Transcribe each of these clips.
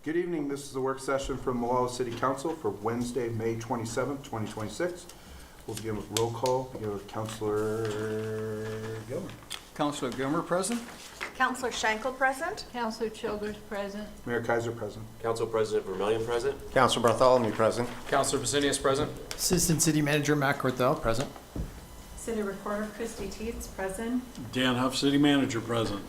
Good evening. This is the work session from Molalla City Council for Wednesday, May 27th, 2026. We'll begin with roll call. Begin with Councilor Gilmer. Councilor Gilmer present. Councilor Schenkel present. Councilor Childers present. Mayor Kaiser present. Council President Vermillion present. Councilor Bartholomew present. Councilor Vicinius present. Assistant City Manager Matt Corthell present. City Recorder Christy Teets present. Dan Huff, City Manager, present.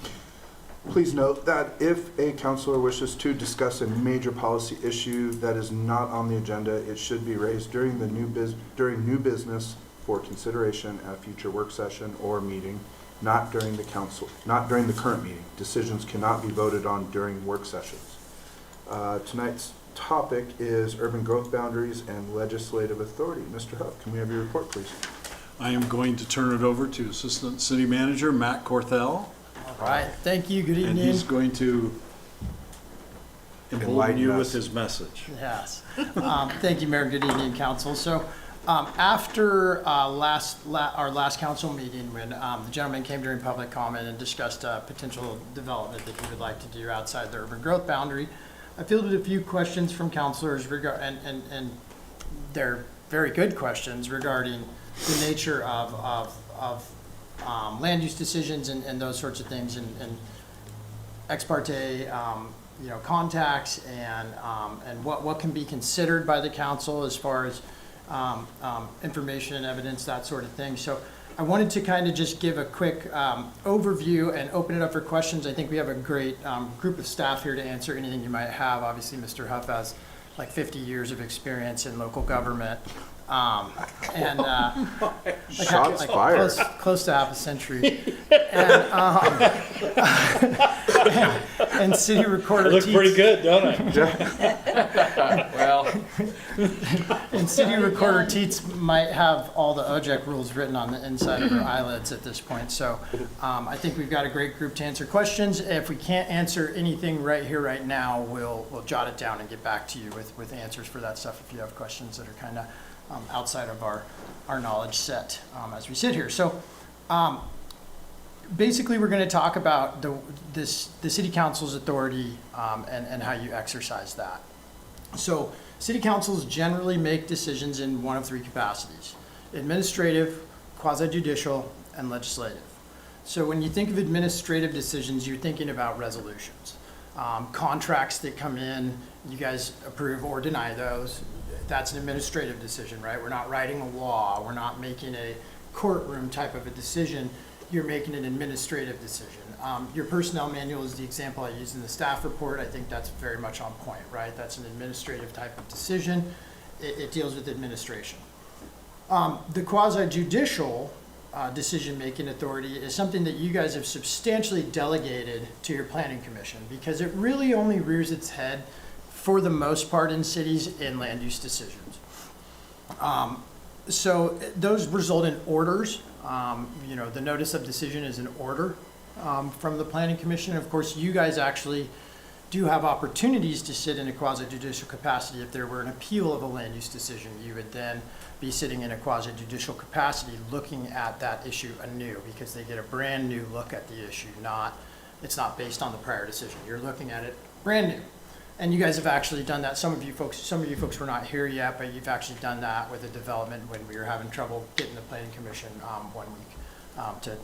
Please note that if a councilor wishes to discuss a major policy issue that is not on the agenda, it should be raised during the new business for consideration at a future work session or meeting, not during the current meeting. Decisions cannot be voted on during work sessions. Tonight's topic is urban growth boundaries and legislative authority. Mr. Huff, can we have your report, please? I am going to turn it over to Assistant City Manager Matt Corthell. All right, thank you. Good And evening. he's going to embolden Enlighten you us. with his message. Yes. Thank you, Mayor. Good evening, Council. So after our last council meeting, when the gentleman came during public comment and discussed potential development that he would like to do outside the urban growth boundary, I fielded a few questions from councilors and they're very good questions regarding the nature of land use decisions and those sorts of things, and ex parte contacts and what can be considered by the council as far as information and evidence, that sort of thing. So I wanted to kind of just give a quick overview and open it up for questions. I think we have a great group of staff here to answer anything you might have. Obviously, Mr. Huff has like 50 years of experience in local government. Shots fired. Close to half a century. And City Recorder Look Teets, pretty good, don't I? Well, and City Recorder Teets might have all the OJEC rules written on the inside of her eyelids at this point. So I think we've got a great group to answer questions. If we can't answer anything right here, right now, we'll jot it down and get back to you with answers for that stuff if you have questions that are kind of outside of our knowledge set as we sit here. So basically we're going to talk about the City Council's authority and how you exercise that. So City Councils generally make decisions in one of three capacities: administrative, quasi-judicial, and legislative. So when you think of administrative decisions, you're thinking about resolutions. Contracts that come in, you guys approve or deny those. That's an administrative decision, right? We're not writing a law. We're not making a courtroom type of a decision. You're making an administrative decision. Your personnel manual is the example I used in the staff report. I think that's very much on point, right? That's an administrative type of decision. It deals with administration. The quasi-judicial decision-making authority is something that you guys have substantially delegated to your planning commission, because it really only rears its head for the most part in cities in land use decisions. So those result in orders. The notice of decision is an order from the planning commission. Of course, you guys actually do have opportunities to sit in a quasi-judicial capacity. If there were an appeal of a land use decision, you would then be sitting in a quasi-judicial capacity looking at that issue anew, because they get a brand new look at the issue. It's not based on the prior decision. You're looking at it brand new. And you guys have actually done that. Some of you folks were not here yet, but you've actually done that with a development when we were having trouble getting the planning commission 1 week to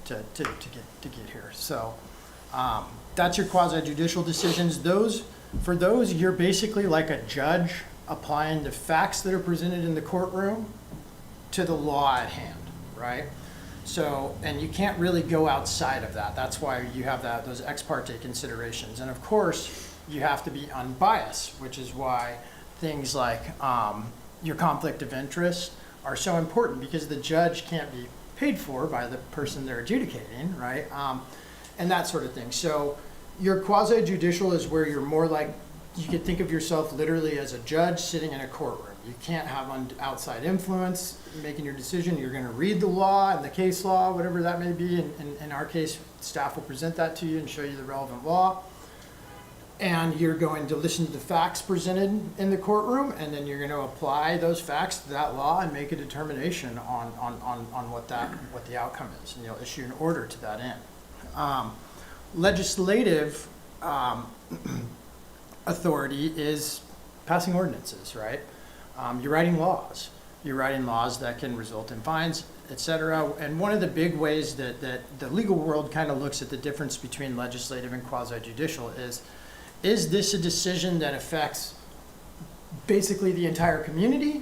get here. So that's your quasi-judicial decisions. For those, you're basically like a judge applying the facts that are presented in the courtroom to the law at hand, right? So, and you can't really go outside of that. That's why you have those ex parte considerations. And of course, you have to be unbiased, which is why things like your conflict of interest are so important, because the judge can't be paid for by the person they're adjudicating, right? And that sort of thing. So your quasi-judicial is where you're more like, you could think of yourself literally as a judge sitting in a courtroom. You can't have outside influence making your decision. You're going to read the law and the case law, whatever that may be. In our case, staff will present that to you and show you the relevant law. And you're going to listen to the facts presented in the courtroom, and then you're going to apply those facts to that law and make a determination on what the outcome is, and you'll issue an order to that end. Legislative authority is passing ordinances, right? You're writing laws. You're writing laws that can result in fines, et cetera. And one of the big ways that the legal world kind of looks at the difference between legislative and quasi-judicial is this a decision that affects basically the entire community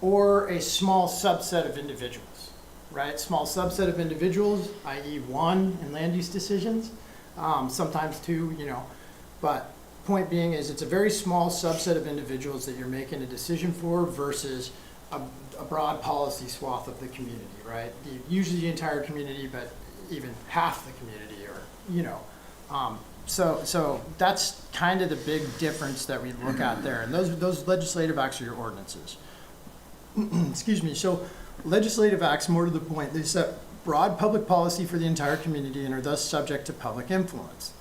or a small subset of individuals, right? Small subset of individuals, i.e. one in land use decisions, sometimes two, but point being is it's a very small subset of individuals that you're making a decision for versus a broad policy swath of the community, right? Usually the entire community, but even half the community, or, so that's kind of the big difference that we look at there. And those legislative acts are your ordinances. Excuse me. So legislative acts, more to the point, they set broad public policy for the entire community and are thus subject to public influence.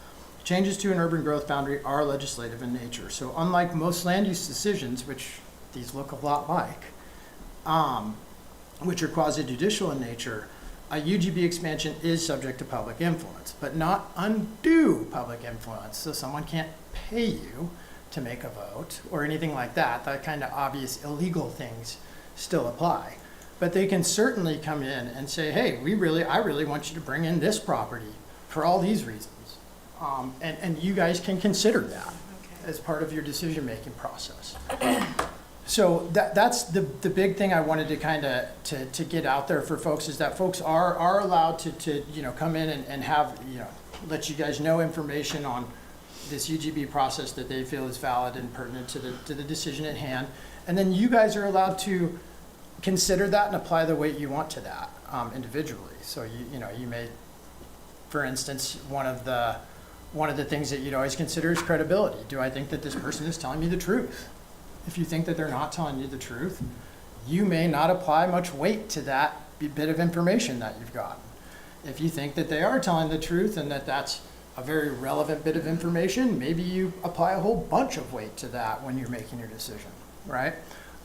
Changes to an urban growth boundary are legislative in nature. So unlike most land use decisions, which these look a lot like, which are quasi-judicial in nature, a UGB expansion is subject to public influence, but not undue public influence. So someone can't pay you to make a vote or anything like that. That kind of obvious illegal things still apply. But they can certainly come in and say, hey, I really want you to bring in this property for all these reasons. And you guys can consider that as part of your decision-making process. So that's the big thing I wanted to kind of to get out there for folks is that folks are allowed to come in and have, let you guys know information on this UGB process that they feel is valid and pertinent to the decision at hand. And then you guys are allowed to consider that and apply the weight you want to that individually. So you may, for instance, one of the things that you'd always consider is credibility. Do I think that this person is telling me the truth? If you think that they're not telling you the truth, you may not apply much weight to that bit of information that you've gotten. If you think that they are telling the truth and that that's a very relevant bit of information, maybe you apply a whole bunch of weight to that when you're making your decision, right?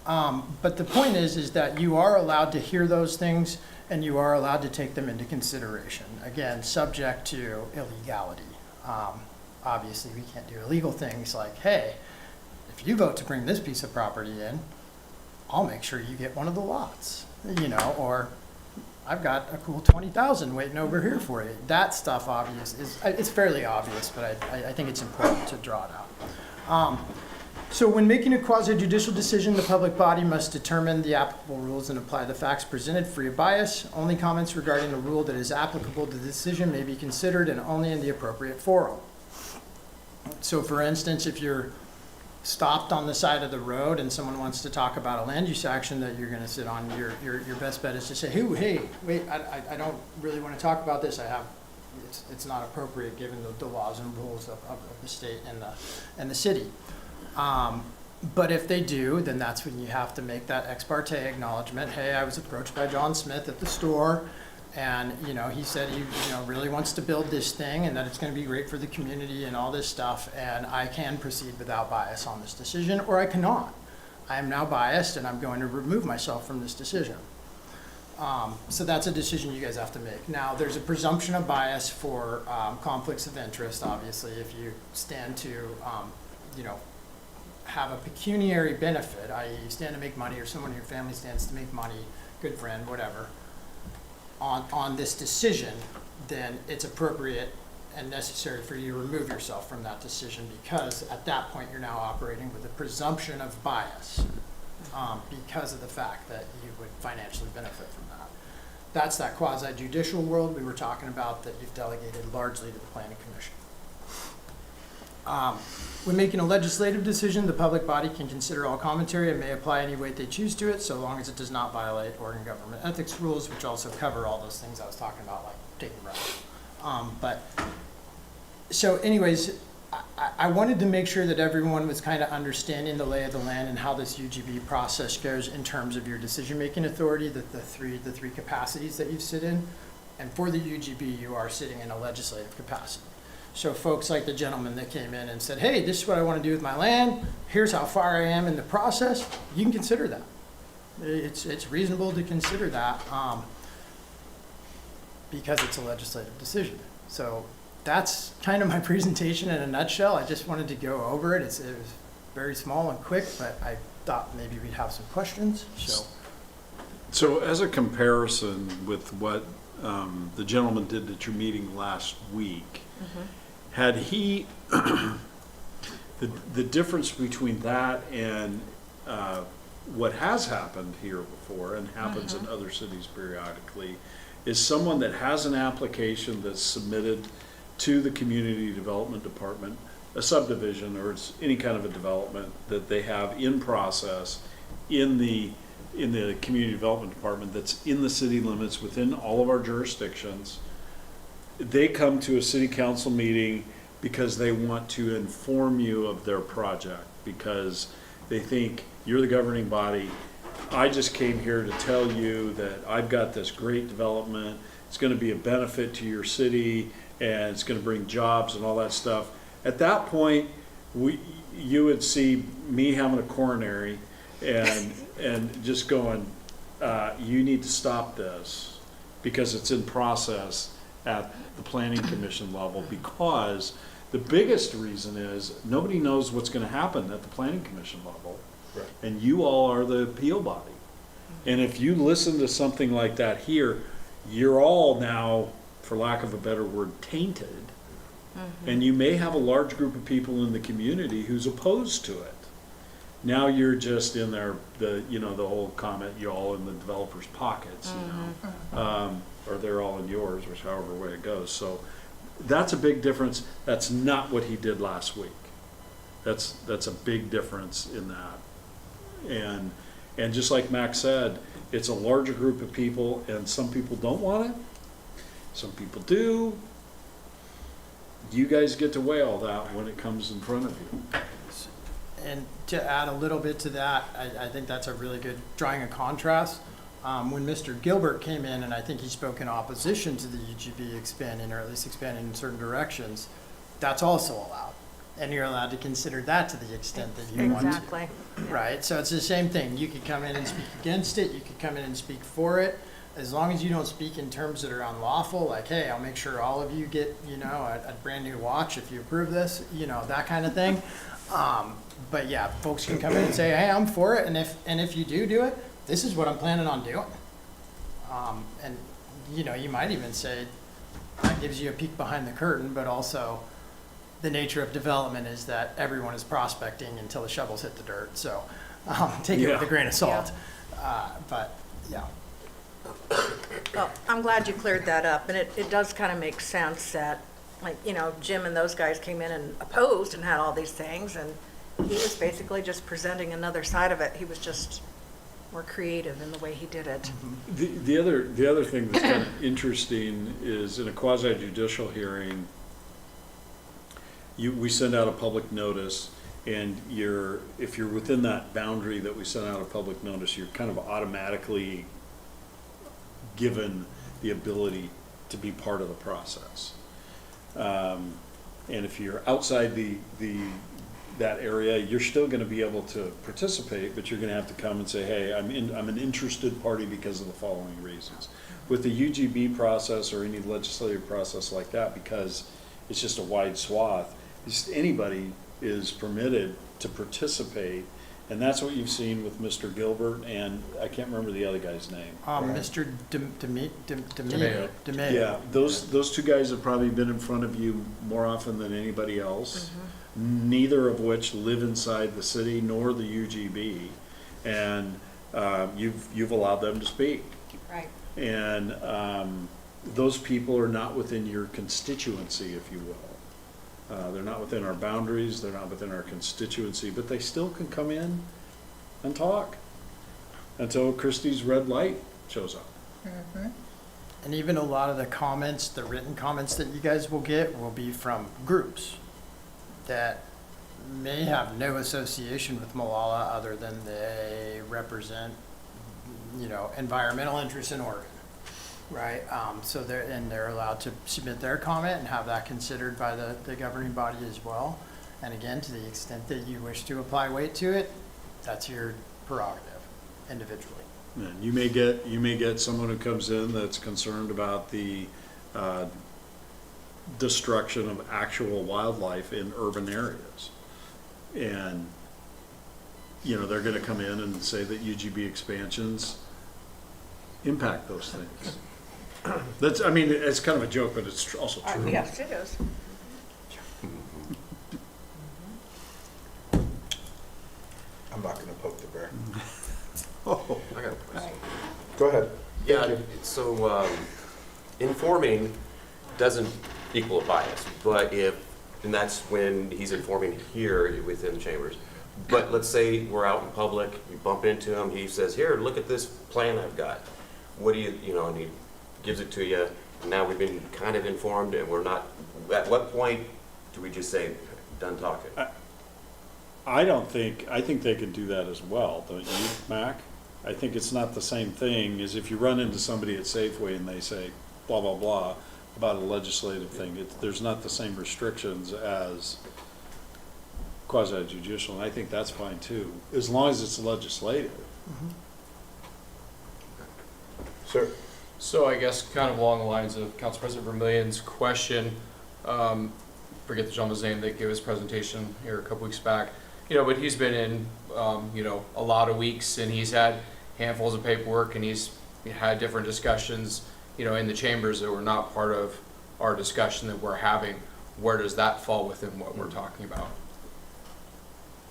But the point is that you are allowed to hear those things and you are allowed to take them into consideration. Again, subject to illegality. Obviously, we can't do illegal things like, hey, if you vote to bring this piece of property in, I'll make sure you get one of the lots, or I've got a cool 20,000 waiting over here for you. That stuff it's fairly obvious, but I think it's important to draw it out. So when making a quasi-judicial decision, the public body must determine the applicable rules and apply the facts presented free of bias. Only comments regarding a rule that is applicable to the decision may be considered and only in the appropriate forum. So for instance, if you're stopped on the side of the road and someone wants to talk about a land use action that you're going to sit on, your best bet is to say, hey, wait, I don't really want to talk about this. It's not appropriate given the laws and rules of the state and the city. But if they do, then that's when you have to make that ex parte acknowledgement. Hey, I was approached by John Smith at the store, and he said he really wants to build this thing and that it's going to be great for the community and all this stuff, and I can proceed without bias on this decision, or I cannot. I am now biased and I'm going to remove myself from this decision. So that's a decision you guys have to make. Now, there's a presumption of bias for conflicts of interest, obviously, if you stand to have a pecuniary benefit, i.e. you stand to make money, or someone in your family stands to make money, good friend, whatever, on this decision, then it's appropriate and necessary for you to remove yourself from that decision, because at that point you're now operating with a presumption of bias because of the fact that you would financially benefit from that. That's that quasi-judicial world we were talking about that you've delegated largely to the Planning Commission. When making a legislative decision, the public body can consider all commentary and may apply any weight they choose to it, so long as it does not violate Oregon government ethics rules, which also cover all those things I was talking about, like taking breath. So anyways, I wanted to make sure that everyone was kind of understanding the lay of the land and how this UGB process goes in terms of your decision-making authority, the three capacities that you sit in. And for the UGB, you are sitting in a legislative capacity. So folks like the gentleman that came in and said, hey, this is what I want to do with my land. Here's how far I am in the process. You can consider that. It's reasonable to consider that because it's a legislative decision. So that's kind of my presentation in a nutshell. I just wanted to go over it. It was very small and quick, but I thought maybe we'd have some questions, so. So as a comparison with what the gentleman did at your meeting last week, had he, the difference between that and what has happened here before and happens in other cities periodically is someone that has an application that's submitted to the Community Development Department, a subdivision or it's any kind of a development that they have in process in the Community Development Department that's in the city limits within all of our jurisdictions. They come to a city council meeting because they want to inform you of their project, because they think you're the governing body. I just came here to tell you that I've got this great development. It's going to be a benefit to your city and it's going to bring jobs and all that stuff. At that point, you would see me having a coronary and just going, you need to stop this because it's in process at the planning commission level, because the biggest reason is nobody knows what's going to happen at the planning commission level. Right. And you all are the appeal body. And if you listen to something like that here, you're all now, for lack of a better word, tainted. And you may have a large group of people in the community who's opposed to it. Now you're just in the whole comment, you're all in the developer's pockets, or they're all in yours, which however way it goes. So that's a big difference. That's not what he did last week. That's a big difference in that. And just like Max said, it's a larger group of people, and some people don't want it. Some people do. You guys get to weigh all that when it comes in front of you. And to add a little bit to that, I think that's a really good drawing a contrast. When Mr. Gilbert came in, and I think he spoke in opposition to the UGB expanding, or at least expanding in certain directions, that's also allowed. And you're allowed to consider that to the extent that you want to. Exactly. Right, so it's the same thing. You could come in and speak against it, you could come in and speak for it. As long as you don't speak in terms that are unlawful, like, hey, I'll make sure all of you get, a brand new watch if you approve this, that kind of thing. But yeah, folks can come in and say, hey, I'm for it, and if you do it, this is what I'm planning on doing. And you might even say that gives you a peek behind the curtain, but also the nature of development is that everyone is prospecting until the shovels hit the dirt. So take it with a grain of salt. But yeah. Well, I'm glad you cleared that up, and it does kind of make sense that, Jim and those guys came in and opposed and had all these things, and he was basically just presenting another side of it. He was just more creative in the way he did it. The other thing that's kind of interesting is in a quasi judicial hearing, we send out a public notice, and if you're within that boundary that we send out a public notice, you're kind of automatically given the ability to be part of the process. And if you're outside that area, you're still going to be able to participate, but you're going to have to come and say, hey, I'm an interested party because of the following reasons. With the UGB process or any legislative process like that, because it's just a wide swath, just anybody is permitted to participate. And that's what you've seen with Mr. Gilbert, and I can't remember the other guy's name. Mr. DeMayo. Yeah, those two guys have probably been in front of you more often than anybody else, neither of which live inside the city nor the UGB, and you've allowed them to speak. Right. And those people are not within your constituency, if you will. They're not within our boundaries, they're not within our constituency, but they still can come in and talk until Christie's red light shows up. And even a lot of the comments, the written comments that you guys will get will be from groups that may have no association with Molalla other than they represent, environmental interests in Oregon. Right, so they're allowed to submit their comment and have that considered by the governing body as well. And again, to the extent that you wish to apply weight to it, that's your prerogative individually. And you may get someone who comes in that's concerned about the destruction of actual wildlife in urban areas. And, you know, they're gonna come in and say that UGB expansions impact those things. That's, I mean, it's kind of a joke, but it's also true. Yes, it is. I'm not gonna poke the bear. Oh, I got a question. Go ahead. Yeah, Thank you. so informing doesn't equal a bias, but and that's when he's informing here within the chambers. But let's say we're out in public, we bump into him, he says, here, look at this plan I've got. What do you know, and he gives it to you, and now we've been kind of informed and we're not, at what point do we just say, done talking? I think they can do that as well, don't you, Mac? I think it's not the same thing as if you run into somebody at Safeway and they say blah, blah, blah about a legislative thing. There's not the same restrictions as quasi judicial, and I think that's fine too, as long as it's legislative. Sir? So I guess kind of along the lines of Council President Vermillion's question, forget the gentleman's name that gave his presentation here a couple weeks back, you know, but he's been in, you know, a lot of weeks, and he's had handfuls of paperwork, and he's had different discussions, you know, in the chambers that were not part of our discussion that we're having. Where does that fall within what we're talking about?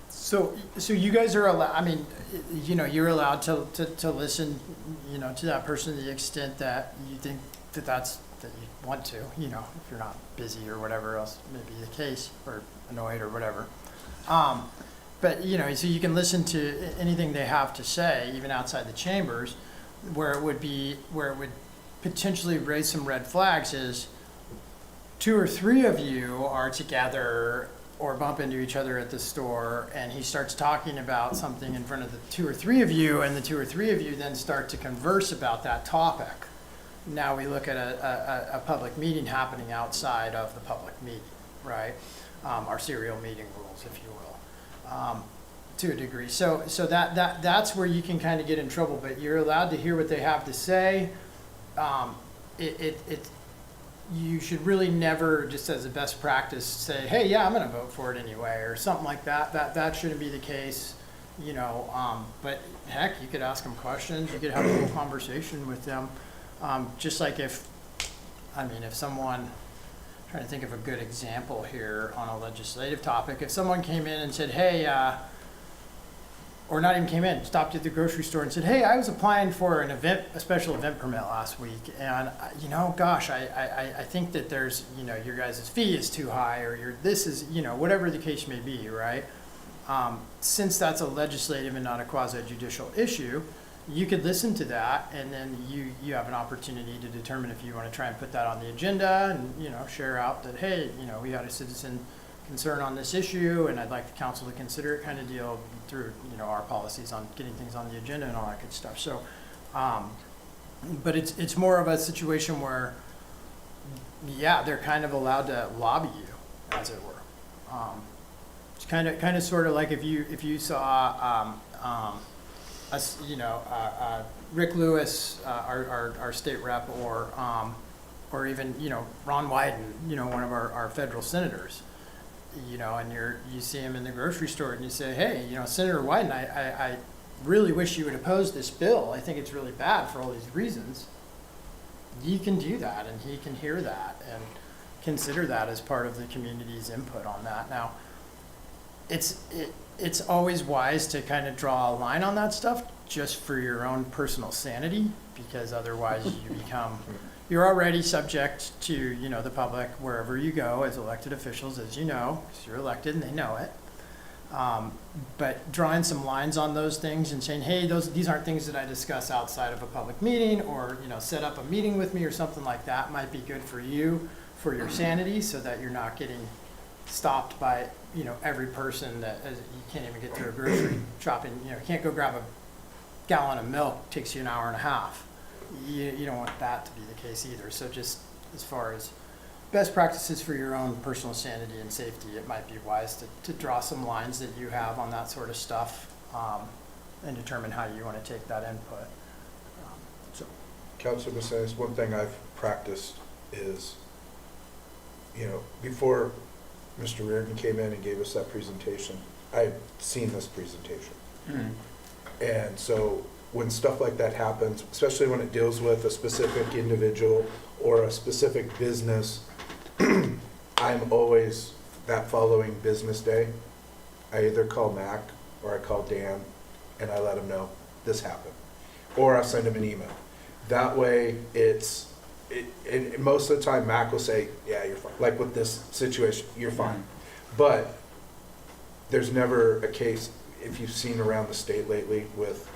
So you guys are allowed, I mean, you know, you're allowed to listen, you know, to that person to the extent that you think that you want to, you know, if you're not busy or whatever else may be the case, or annoyed or whatever. But, you know, so you can listen to anything they have to say, even outside the chambers. Where it would potentially raise some red flags is 2 or 3 of you are together or bump into each other at the store, and he starts talking about something in front of the 2 or 3 of you, and the 2 or 3 of you then start to converse about that topic. Now we look at a public meeting happening outside of the public meeting, right? Our serial meeting rules, if you will, to a degree. So that's where you can kind of get in trouble, but you're allowed to hear what they have to say. You should really never, just as a best practice, say, hey, yeah, I'm gonna vote for it anyway, or something like that. That shouldn't be the case, you know, but heck, you could ask them questions, you could have a whole conversation with them. Just like if someone, I'm trying to think of a good example here on a legislative topic, if someone came in and said, hey, or not even came in, stopped at the grocery store and said, hey, I was applying for a special event permit last week, and, you know, gosh, I think that there's, you know, your guys' fee is too high, or this is, you know, whatever the case may be, right? Since that's a legislative and not a quasi-judicial issue, you could listen to that, and then you have an opportunity to determine if you want to try and put that on the agenda and, you know, share out that, hey, you know, we had a citizen concern on this issue, and I'd like the council to consider it, kind of deal through, you know, our policies on getting things on the agenda and all that good stuff. So, but it's more of a situation where, yeah, they're kind of allowed to lobby you, as it were. It's kind of sort of like if you saw, Rick Lewis, our state rep, or even, you know, Ron Wyden, you know, one of our federal senators, you know, and you see him in the grocery store and you say, hey, you know, Senator Wyden, I really wish you would oppose this bill. I think it's really bad for all these reasons. You can do that, and he can hear that and consider that as part of the community's input on that. Now, it's always wise to kind of draw a line on that stuff just for your own personal sanity, because otherwise you're already subject to, you know, the public wherever you go as elected officials, as you know, because you're elected and they know it. But drawing some lines on those things and saying, hey, these aren't things that I discuss outside of a public meeting, or, you know, set up a meeting with me or something like that might be good for you, for your sanity, so that you're not getting stopped by, you know, every person that you can't even get to a grocery shopping, you know, you can't go grab a gallon of milk, takes you an hour and a half. You don't want that to be the case either. So just as far as best practices for your own personal sanity and safety, it might be wise to draw some lines that you have on that sort of stuff, and determine how you want to take that input. Councilor Macias, one thing I've practiced is you know, before Mr. Reardon came in and gave us that presentation, I'd seen this presentation. And so when stuff like that happens, especially when it deals with a specific individual or a specific business, I'm always, that following business day, I either call Mac or I call Dan and I let him know this happened. Or I send him an email. That way and most of the time Mac will say, yeah, you're fine. Like with this situation, you're fine. But there's never a case, if you've seen around the state lately with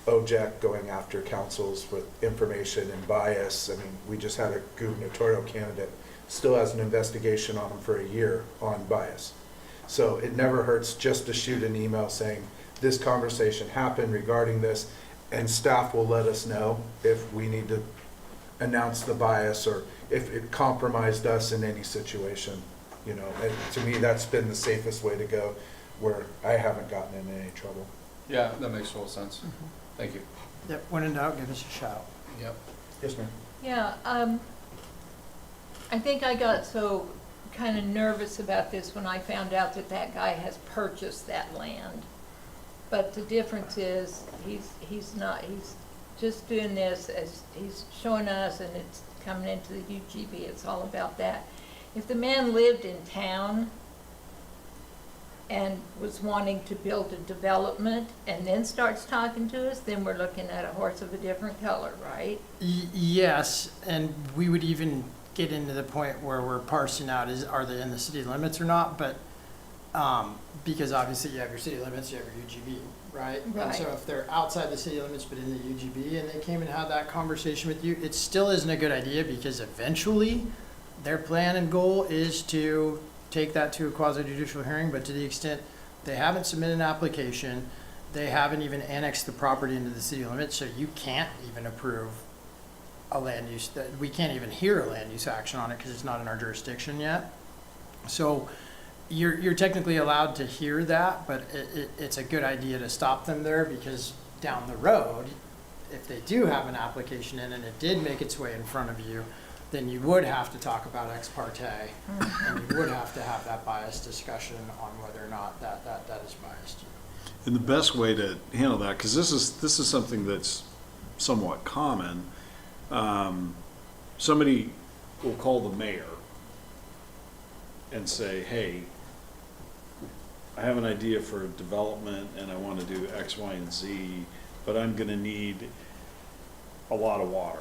OJEC going after councils with information and bias. I mean, we just had a gubernatorial candidate, still has an investigation on him for a year on bias. So it never hurts just to shoot an email saying, this conversation happened regarding this, and staff will let us know if we need to announce the bias or if it compromised us in any situation. You know, and to me, that's been the safest way to go, where I haven't gotten in any trouble. Yeah, that makes total sense. Thank you. Yep, when in doubt, give us a shout. Yep. Yes, ma'am. Yeah, I think I got so kind of nervous about this when I found out that that guy has purchased that land. But the difference is, he's just doing this as he's showing us, and it's coming into the UGB, it's all about that. If the man lived in town and was wanting to build a development and then starts talking to us, then we're looking at a horse of a different color, right? Yes, and we would even get into the point where we're parsing out, are they in the city limits or not? But, because obviously you have your city limits, you have your UGB, right? And so Right. if they're outside the city limits but in the UGB and they came and had that conversation with you, it still isn't a good idea, because eventually their plan and goal is to take that to a quasi-judicial hearing. But to the extent they haven't submitted an application, they haven't even annexed the property into the city limits, so you can't even approve a land use, that we can't even hear a land use action on it because it's not in our jurisdiction yet. So you're technically allowed to hear that, but it's a good idea to stop them there, because down the road, if they do have an application in and it did make its way in front of you, then you would have to talk about ex parte, and you would have to have that bias discussion on whether or not that is biased. And the best way to handle that, because this is something that's somewhat common, somebody will call the mayor and say, hey, I have an idea for a development and I want to do X, Y, and Z, but I'm going to need a lot of water.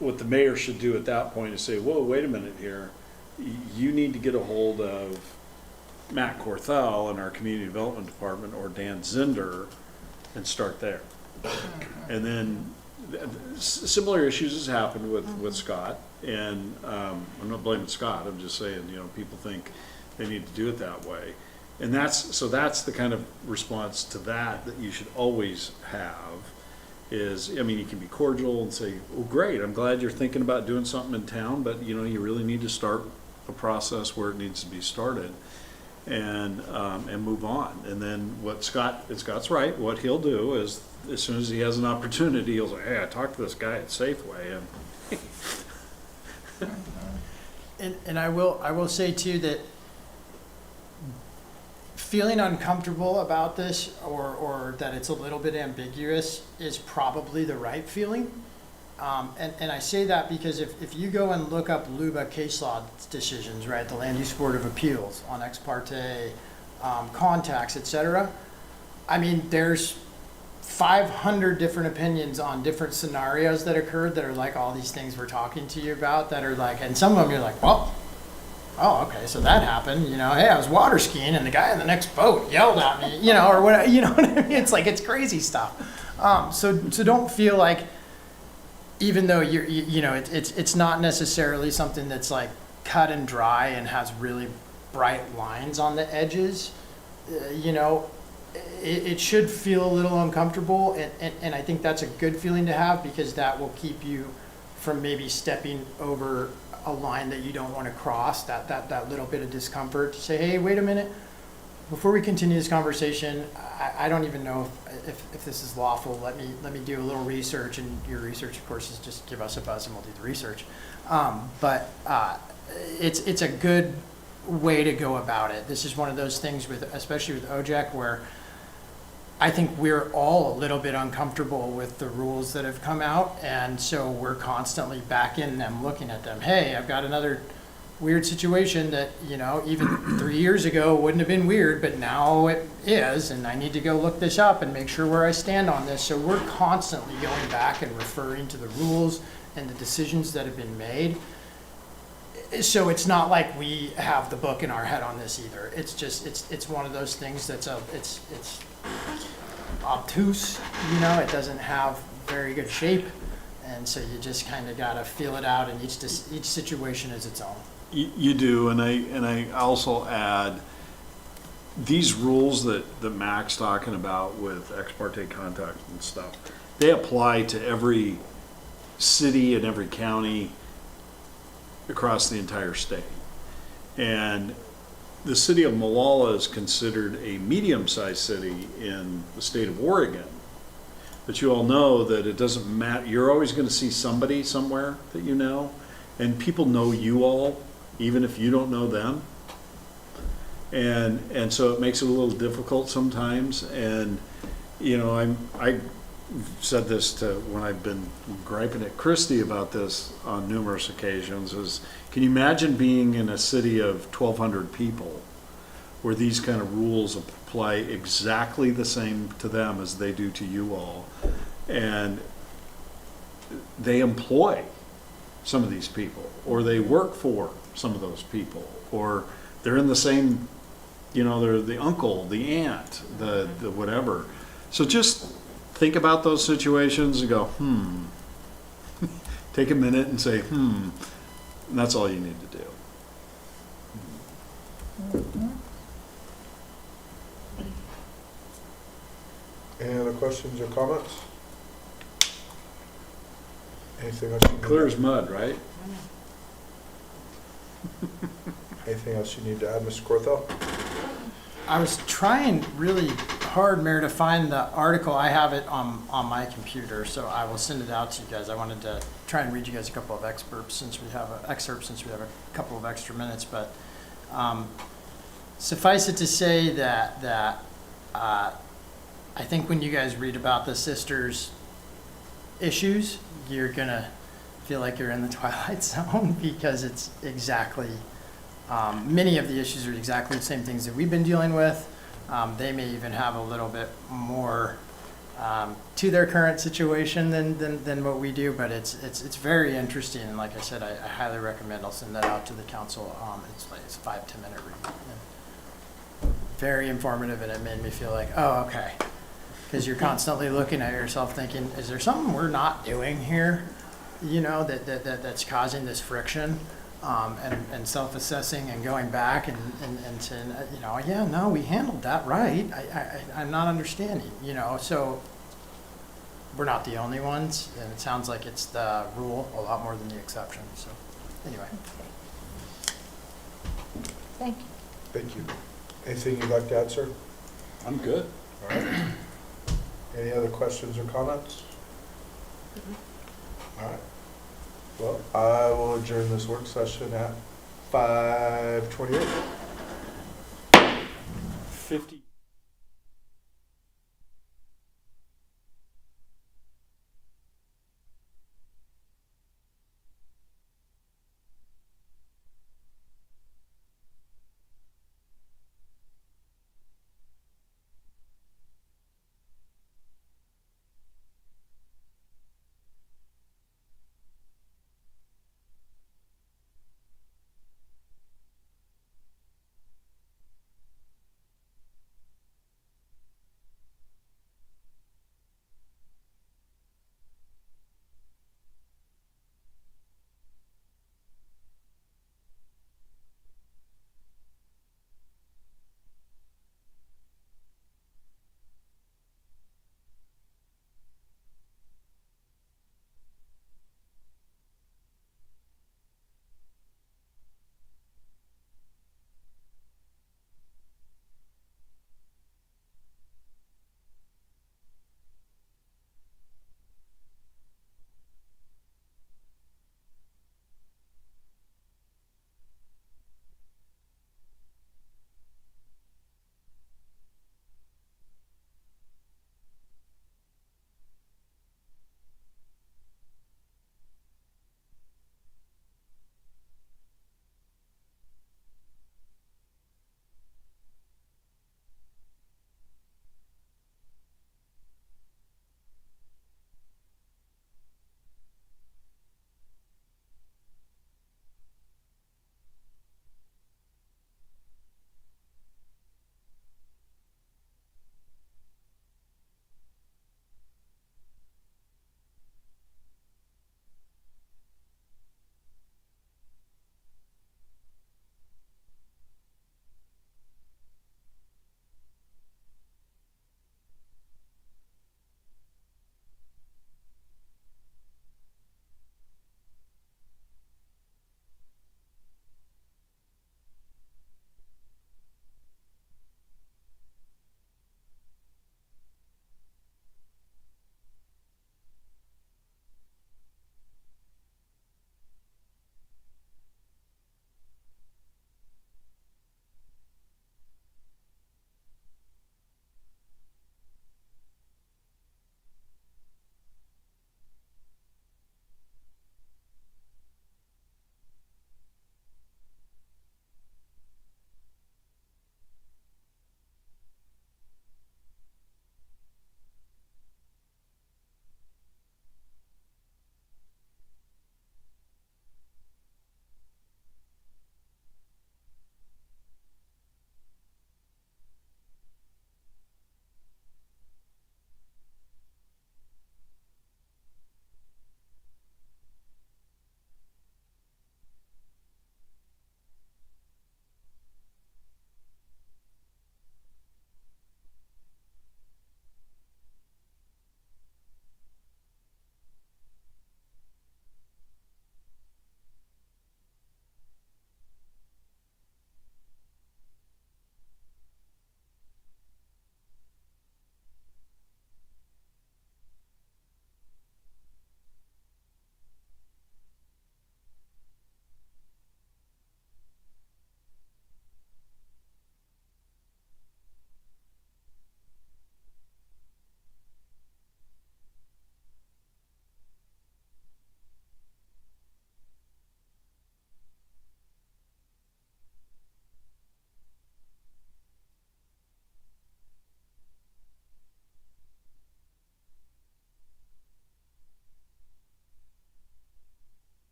What the mayor should do at that point is say, whoa, wait a minute here. You need to get a hold of Matt Corthell in our community development department, or Dan Zinder, and start there. And then similar issues has happened with Scott, and I'm not blaming Scott, I'm just saying, you know, people think they need to do it that way. And that's the kind of response to that you should always have. Is, I mean, you can be cordial and say, well, great, I'm glad you're thinking about doing something in town, but you know, you really need to start a process where it needs to be started, and move on. And then Scott's right, what he'll do is, as soon as he has an opportunity, he'll say, hey, I talked to this guy at Safeway, And I will say too that feeling uncomfortable about this, or that it's a little bit ambiguous, is probably the right feeling. And I say that because if you go and look up LUBA case law decisions, right, the Land Use Board of Appeals on ex parte contacts, et cetera, I mean, there's 500 different opinions on different scenarios that occurred that are like all these things we're talking to you about, that are like, and some of them you're like, well, oh, okay, so that happened, you know, hey, I was water skiing and the guy in the next boat yelled at me, you know, or whatever, you know what I mean? It's like, it's crazy stuff. So don't feel like, even though you know, it's not necessarily something that's like cut and dry and has really bright lines on the edges, you know, it should feel a little uncomfortable, and I think that's a good feeling to have, because that will keep you from maybe stepping over a line that you don't want to cross, that little bit of discomfort, to say, hey, wait a minute, before we continue this conversation, I don't even know if this is lawful. Let me do a little research, and your research, of course, is just give us a buzz and we'll do the research. But it's a good way to go about it. This is one of those things especially with OJEC, where I think we're all a little bit uncomfortable with the rules that have come out, and so we're constantly back in them, looking at them. Hey, I've got another weird situation that, even 3 years ago wouldn't have been weird, but now it is, and I need to go look this up and make sure where I stand on this. So we're constantly going back and referring to the rules and the decisions that have been made. So it's not like we have the book in our head on this either. It's just, it's one of those things that's it's obtuse, it doesn't have very good shape. And so you just kind of got to feel it out, and each situation is its own. You do, and I also add, these rules that Mac's talking about with ex parte contact and stuff, they apply to every city and every county across the entire state. And the city of Molalla is considered a medium-sized city in the state of Oregon. But you all know that it doesn't matter. You're always going to see somebody somewhere that you know, and people know you all, even if you don't know them. And so it makes it a little difficult sometimes. And I said this when I've been griping at Christie about this on numerous occasions, is can you imagine being in a city of 1,200 people where these kind of rules apply exactly the same to them as they do to you all, and they employ some of these people, or they work for some of those people, or they're in the same, they're the uncle, the aunt, the whatever. So just think about those situations and go, take a minute and say, and that's all you need to do. Any other questions or comments? Anything else? Clear as mud, right? Anything else you need to add, Mr. Corthell? I was trying really hard, Mayor, to find the article. I have it on my computer, so I will send it out to you guys. I wanted to try and read you guys a couple of excerpts since we have a couple of extra minutes. But suffice it to say that I think when you guys read about the sisters' issues, you're gonna feel like you're in the Twilight Zone, because it's exactly. Many of the issues are exactly the same things that we've been dealing with. They may even have a little bit more to their current situation than what we do, but it's very interesting. And like I said, I highly recommend. I'll send that out to the council. It's a 5-10 minute read. And very informative, and it made me feel like, oh, okay. Because you're constantly looking at yourself thinking, is there something we're not doing here, that's causing this friction? And self-assessing and going back and saying, yeah, no, we handled that right. I'm not understanding, so we're not the only ones, and it sounds like it's the rule a lot more than the exception. So anyway. Thank you. Thank you. Anything you'd like to add, sir? I'm good. All right. Any other questions or comments? All right. Well, I will adjourn this work session at 5:28. 50.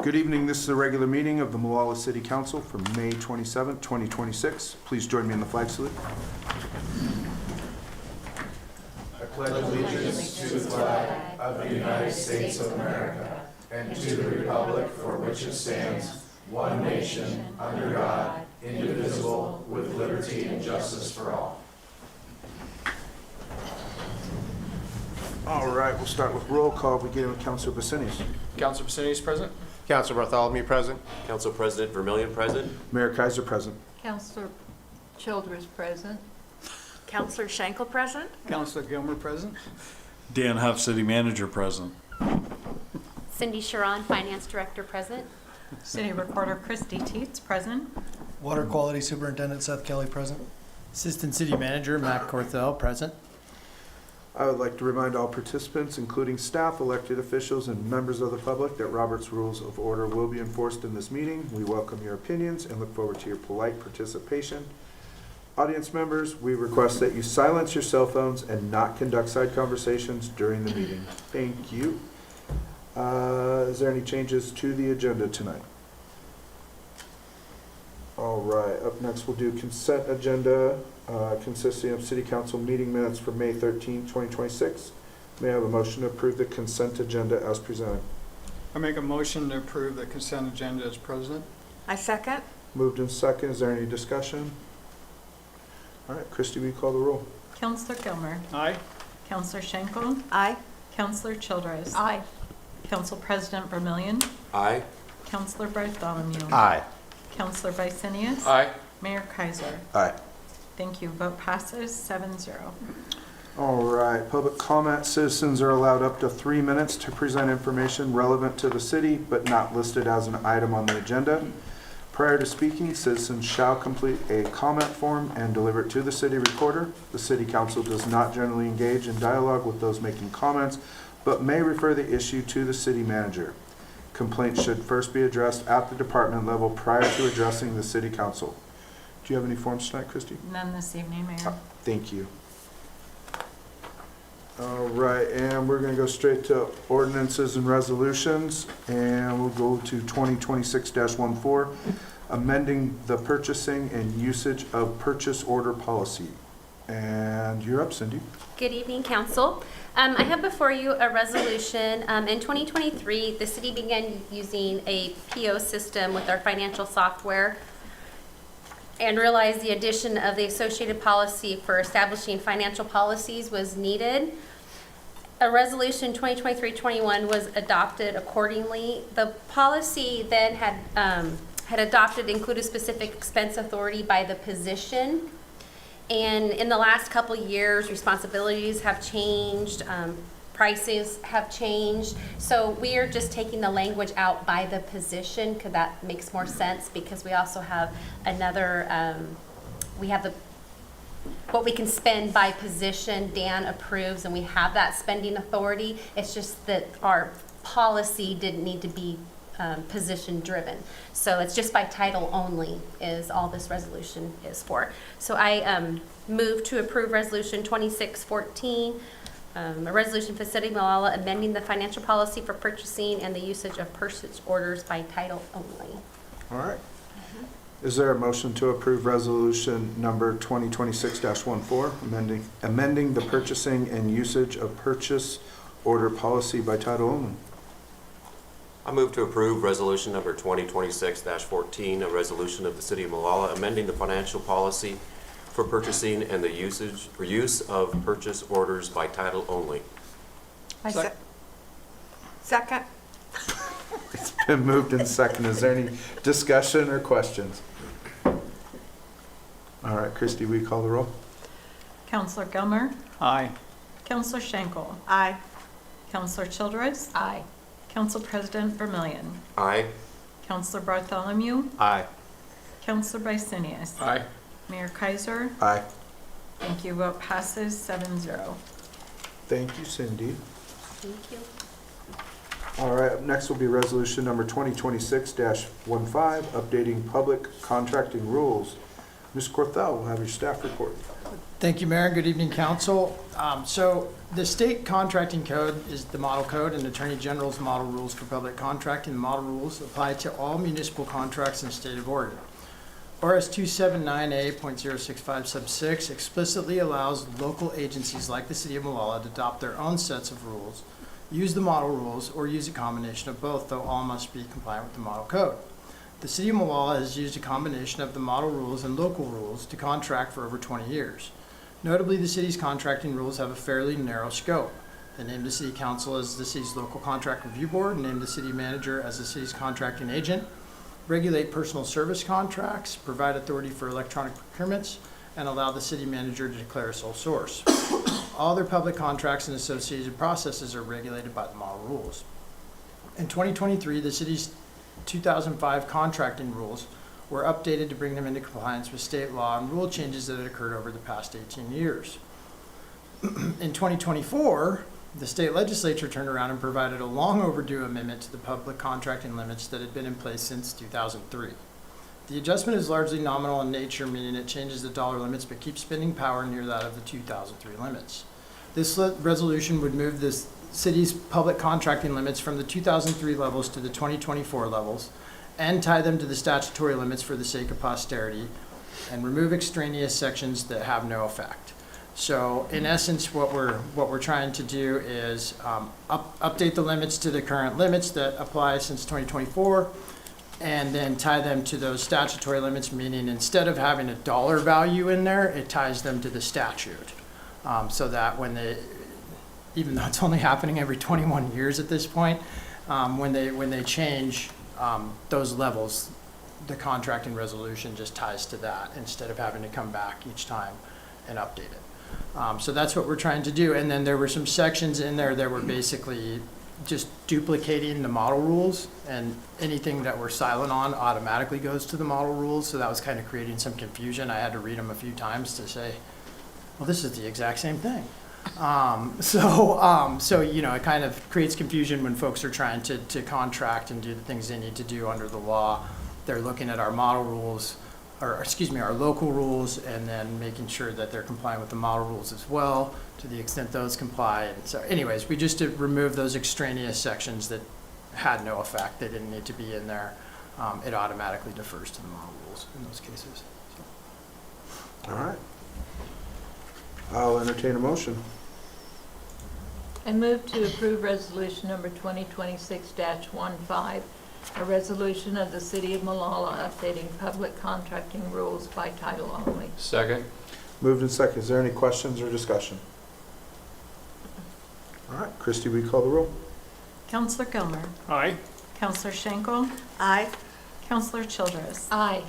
Good evening. This is a regular meeting of the Molalla City Council for May 27th, 2026. Please join me in the flag salute. I pledge allegiance to the flag of the United States of America and to the republic for which it stands, one nation, under God, indivisible, with liberty and justice for all. All right, we'll start with roll call, beginning with Councilor Bassinis. Councilor Vicini's present? Councilor Bartholomew present. Council President Vermillion present. Mayor Kaiser present. Counselor Childress present. Counselor Schenkel present? Counselor Gilmer present. Dan Huff, City Manager, present. Cindy Sharon, Finance Director, present. City Recorder Christy Teets, present. Water Quality Superintendent Seth Kelly present. Assistant City Manager Matt Corthell, present. I would like to remind all participants, including staff, elected officials, and members of the public, that Robert's Rules of Order will be enforced in this meeting. We welcome your opinions and look forward to your polite participation. Audience members, we request that you silence your cell phones and not conduct side conversations during the meeting. Thank you. Is there any changes to the agenda tonight? All right, up next we'll do consent agenda consisting of City Council meeting minutes for May 13, 2026. May I have a motion to approve the consent agenda as presented? I make a motion to approve the consent agenda as president. I second. Moved in second. Is there any discussion? All right, Christie, will you call the roll? Counselor Gilmer. Aye. Counselor Schenkel. Aye. Counselor Childress. Aye. Council President Vermillion. Aye. Counselor Bartholomew. Aye. Counselor Vicinius. Aye. Mayor Kaiser. Aye. Thank you. Vote passes 7-0. All right, public comment. Citizens are allowed up to 3 minutes to present information relevant to the city, but not listed as an item on the agenda. Prior to speaking, citizens shall complete a comment form and deliver it to the city recorder. The city council does not generally engage in dialogue with those making comments, but may refer the issue to the city manager. Complaints should first be addressed at the department level prior to addressing the city council. Do you have any forms tonight, Christie? None this evening, Mayor. Thank you. All right, and we're going to go straight to ordinances and resolutions, and we'll go to 2026-14, amending the purchasing and usage of purchase order policy. And you're up, Cindy. Good evening, Council. I have before you a resolution. In 2023, the city began using a PO system with our financial software and realized the addition of the associated policy for establishing financial policies was needed. A resolution 2023-21 was adopted accordingly. The policy then had adopted included specific expense authority by the position. And in the last couple years, responsibilities have changed, prices have changed. So we are just taking the language out by the position, because that makes more sense, because we also have another, we have what we can spend by position. Dan approves, and we have that spending authority. It's just that our policy didn't need to be position driven. So it's just by title only is all this resolution is for. So I move to approve resolution 2614, a resolution for the City of Molalla amending the financial policy for purchasing and the usage of purchase orders by title only. All right. Is there a motion to approve resolution number 2026-14, amending the purchasing and usage of purchase order policy by title only? I move to approve resolution number 2026-14, a resolution of the City of Molalla amending the financial policy for purchasing and the usage or use of purchase orders by title only. Second. It's been moved in second. Is there any discussion or questions? All right, Christie, will you call the roll? Counselor Gilmer. Aye. Counselor Schenkel. Aye. Counselor Childress. Aye. Council President Vermillion. Aye. Counselor Bartholomew. Aye. Counselor Vicinius. Aye. Mayor Kaiser. Aye. Thank you. Vote passes 7-0. Thank you, Cindy. Thank you. All right, up next will be resolution number 2026-15, updating public contracting rules. Ms. Corthell will have your staff report. Thank you, Mayor. Good evening, council. So the state contracting code is the model code, and Attorney General's model rules for public contracting. The model rules apply to all municipal contracts in the state of Oregon. RS 279A.065 sub 6 explicitly allows local agencies like the city of Molalla to adopt their own sets of rules, use the model rules, or use a combination of both, though all must be compliant with the model code. The city of Molalla has used a combination of the model rules and local rules to contract for over 20 years. Notably, the city's contracting rules have a fairly narrow scope. They name the city council as the city's local contract review board, name the city manager as the city's contracting agent, regulate personal service contracts, provide authority for electronic procurements, and allow the city manager to declare a sole source. All other public contracts and associated processes are regulated by the model rules. In 2023, the city's 2005 contracting rules were updated to bring them into compliance with state law and rule changes that had occurred over the past 18 years. In 2024, the state legislature turned around and provided a long overdue amendment to the public contracting limits that had been in place since 2003. The adjustment is largely nominal in nature, meaning it changes the dollar limits but keeps spending power near that of the 2003 limits. This resolution would move the city's public contracting limits from the 2003 levels to the 2024 levels and tie them to the statutory limits for the sake of posterity and remove extraneous sections that have no effect. So in essence, what we're trying to do is update the limits to the current limits that apply since 2024 and then tie them to those statutory limits, meaning instead of having a dollar value in there, it ties them to the statute. So that when even though it's only happening every 21 years at this point, when they change those levels, the contracting resolution just ties to that instead of having to come back each time and update it. So that's what we're trying to do. And then there were some sections in there that were basically just duplicating the model rules, and anything that we're silent on automatically goes to the model rules. So that was kind of creating some confusion. I had to read them a few times to say, well, this is the exact same thing. So you know, it kind of creates confusion when folks are trying to contract and do the things they need to do under the law. They're looking at our model rules, or excuse me, our local rules, and then making sure that they're complying with the model rules as well, to the extent those comply. And so anyways, we just did remove those extraneous sections that had no effect. They didn't need to be in there. It automatically defers to the model rules in those cases. So. All right. I'll entertain a motion. I move to approve resolution number 2026-15, a resolution of the city of Molalla updating public contracting rules by title only. Second. Moved and second. Is there any questions or discussion? All right, Christie, will you call the roll? Counselor Gilmer, Aye. Counselor Schenkel, Aye. Counselor Childress, Aye.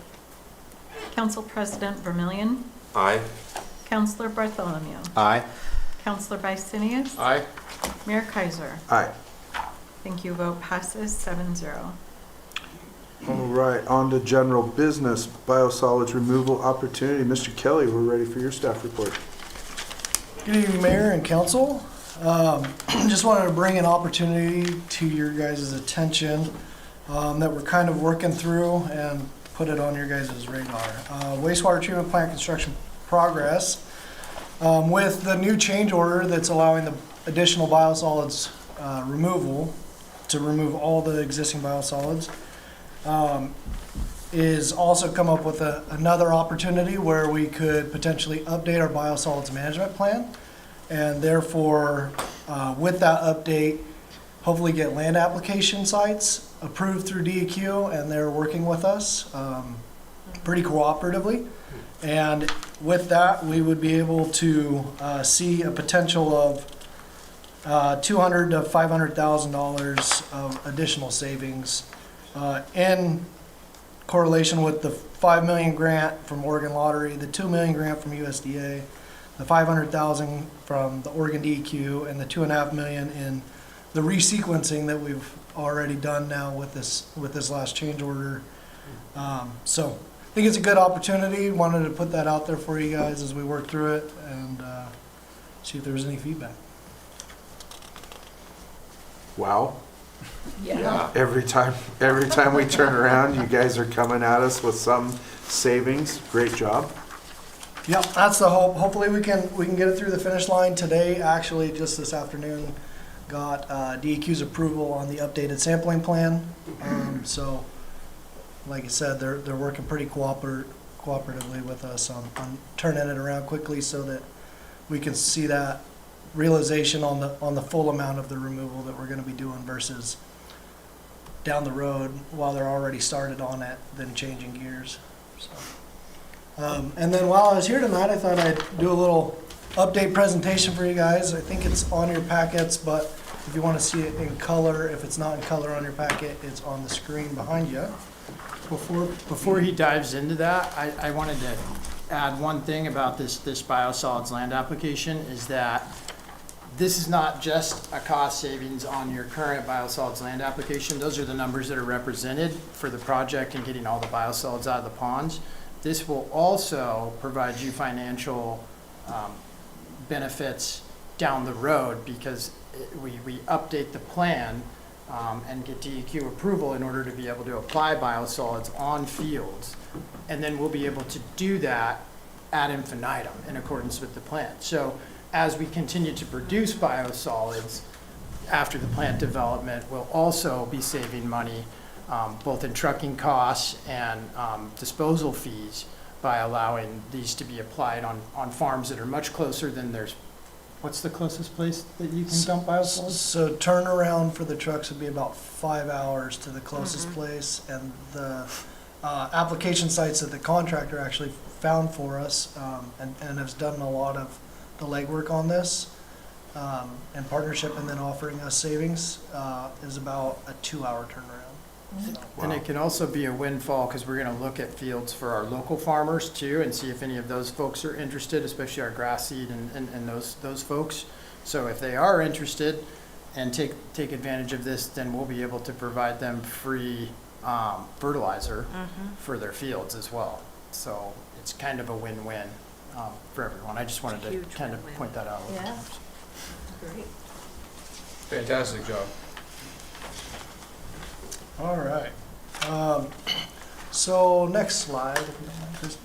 Council President Vermillion, Aye. Counselor Bartholomew, Aye. Counselor Bicenius, Aye. Mayor Kaiser. Aye. Thank you. Vote passes 7-0. All right, on to general business, biosolids removal opportunity. Mr. Kelly, we're ready for your staff report. Good evening, Mayor and Council. Just wanted to bring an opportunity to your guys' attention that we're kind of working through and put it on your guys' radar. Wastewater treatment plant construction progress. With the new change order that's allowing the additional biosolids removal, to remove all the existing biosolids, is also come up with another opportunity where we could potentially update our biosolids management plan, and therefore, with that update, hopefully get land application sites approved through DEQ, and they're working with us pretty cooperatively. And with that, we would be able to see a potential of $200,000 to $500,000 of additional savings in correlation with the $5 million grant from Oregon Lottery, the $2 million grant from USDA, the $500,000 from the Oregon DEQ, and the $2.5 million in the resequencing that we've already done now with this last change order. So I think it's a good opportunity. Wanted to put that out there for you guys as we work through it and see if there was any feedback. Wow. Yeah. Every time we turn around, you guys are coming at us with some savings. Great job. Yep, that's the hope. Hopefully we can get it through the finish line today. Actually, just this afternoon, got DEQ's approval on the updated sampling plan. So, like I said, they're working pretty cooperatively with us on turning it around quickly so that we can see that realization on the full amount of the removal that we're going to be doing versus down the road while they're already started on it, then changing gears. So. And then while I was here tonight, I thought I'd do a little update presentation for you guys. I think it's on your packets, but if you want to see it in color, if it's not in color on your packet, it's on the screen behind you. Before he dives into that, I wanted to add one thing about this biosolids land application is that this is not just a cost savings on your current biosolids land application. Those are the numbers that are represented for the project and getting all the biosolids out of the ponds. This will also provide you financial benefits down the road because we update the plan and get DEQ approval in order to be able to apply biosolids on fields. And then we'll be able to do that ad infinitum in accordance with the plan. So as we continue to produce biosolids after the plant development, we'll also be saving money both in trucking costs and disposal fees by allowing these to be applied on farms that are much closer than there's, what's the closest place that you can dump biosolids? So turnaround for the trucks would be about 5 hours to the closest place, and the application sites that the contractor actually found for us and has done a lot of the legwork on this in partnership and then offering us savings is about a 2-hour turnaround. So. And it can also be a windfall because we're going to look at fields for our local farmers too and see if any of those folks are interested, especially our grass seed and those folks. So if they are interested and take advantage of this, then we'll be able to provide them free fertilizer for their fields as well. So it's kind of a win-win for everyone. I just wanted to kind of point that out. Yeah. Great. Fantastic job. All right. So next slide, if you don't mind, Kristen.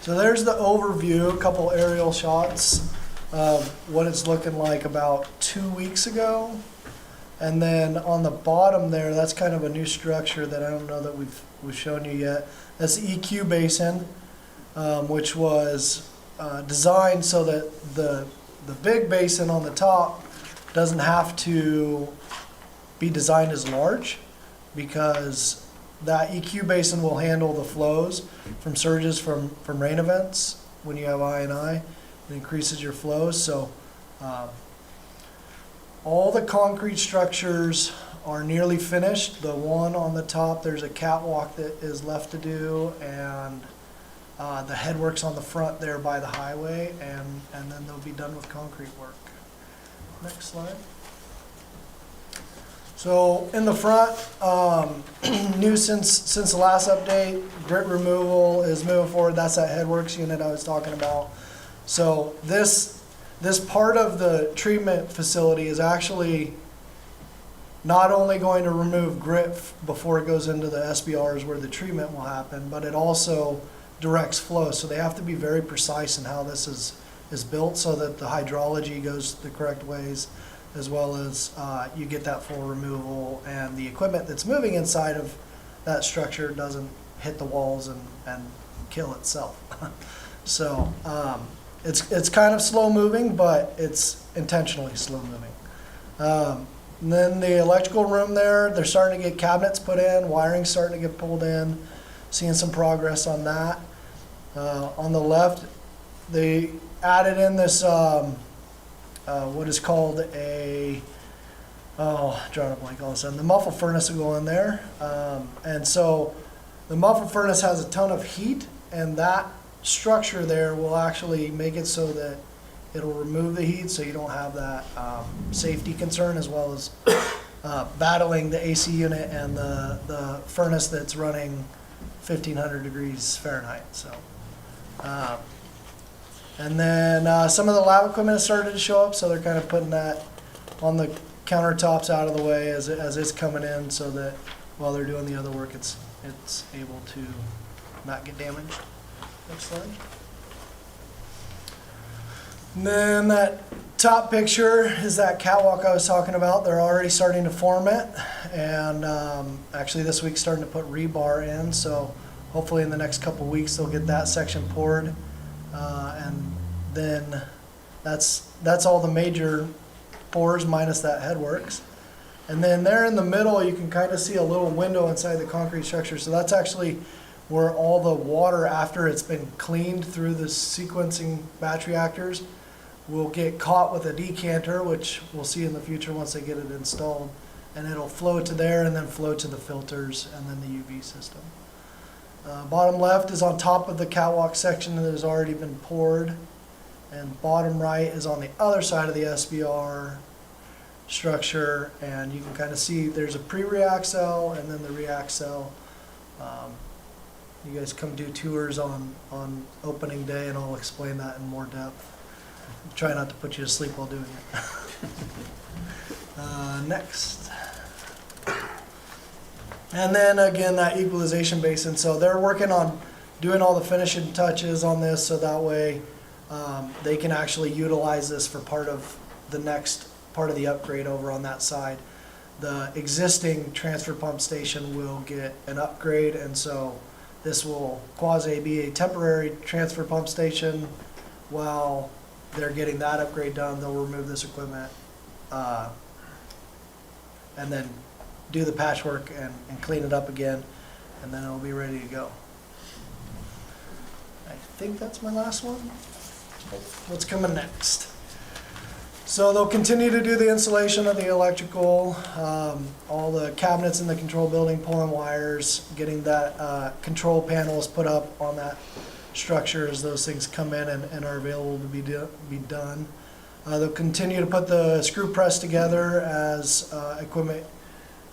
So there's the overview, a couple aerial shots of what it's looking like about 2 weeks ago. And then on the bottom there, that's kind of a new structure that I don't know that we've shown you yet. That's the EQ basin, which was designed so that the big basin on the top doesn't have to be designed as large, because that EQ basin will handle the flows from surges from rain events. When you have I&I, it increases your flows. So all the concrete structures are nearly finished. The one on the top, there's a catwalk that is left to do, and the headworks on the front there by the highway, and then they'll be done with concrete work. Next slide. So in the front, new since the last update, grit removal is moving forward. That's that headworks unit I was talking about. So this part of the treatment facility is actually not only going to remove grit before it goes into the SBRs where the treatment will happen, but it also directs flow. So they have to be very precise in how this is built so that the hydrology goes the correct ways, as well as you get that full removal and the equipment that's moving inside of that structure doesn't hit the walls and kill itself. So it's kind of slow moving, but it's intentionally slow moving. And then the electrical room there, they're starting to get cabinets put in, wiring's starting to get pulled in, seeing some progress on that. On the left, they added in this what is called drawing a blank all of a sudden. The muffle furnace will go in there. And so the muffle furnace has a ton of heat, and that structure there will actually make it so that it'll remove the heat so you don't have that safety concern, as well as battling the AC unit and the furnace that's running 1,500 degrees Fahrenheit. So. And then some of the lab equipment has started to show up, so they're kind of putting that on the countertops out of the way as it's coming in, so that while they're doing the other work, it's able to not get damaged. Next slide. And then that top picture is that catwalk I was talking about. They're already starting to form it. And actually this week starting to put rebar in. So hopefully in the next couple weeks they'll get that section poured. And then that's all the major pours minus that headworks. And then there in the middle, you can kind of see a little window inside the concrete structure. So that's actually where all the water, after it's been cleaned through the sequencing batch reactors, will get caught with a decanter, which we'll see in the future once they get it installed. And it'll flow to there and then flow to the filters and then the UV system. Bottom left is on top of the catwalk section that has already been poured. And bottom right is on the other side of the SBR structure, and you can kind of see there's a pre-react cell and then the react cell. You guys come do tours on opening day and I'll explain that in more depth. Try not to put you to sleep while doing it. Next. And then again, that equalization basin. So they're working on doing all the finishing touches on this so that way they can actually utilize this for part of the next part of the upgrade over on that side. The existing transfer pump station will get an upgrade, and so this will quasi be a temporary transfer pump station while they're getting that upgrade done. They'll remove this equipment and then do the patchwork and clean it up again, and then it'll be ready to go. I think that's my last one. What's coming next? So they'll continue to do the installation of the electrical, all the cabinets in the control building, pulling wires, getting that control panels put up on that structure as those things come in and are available to be done. They'll continue to put the screw press together as equipment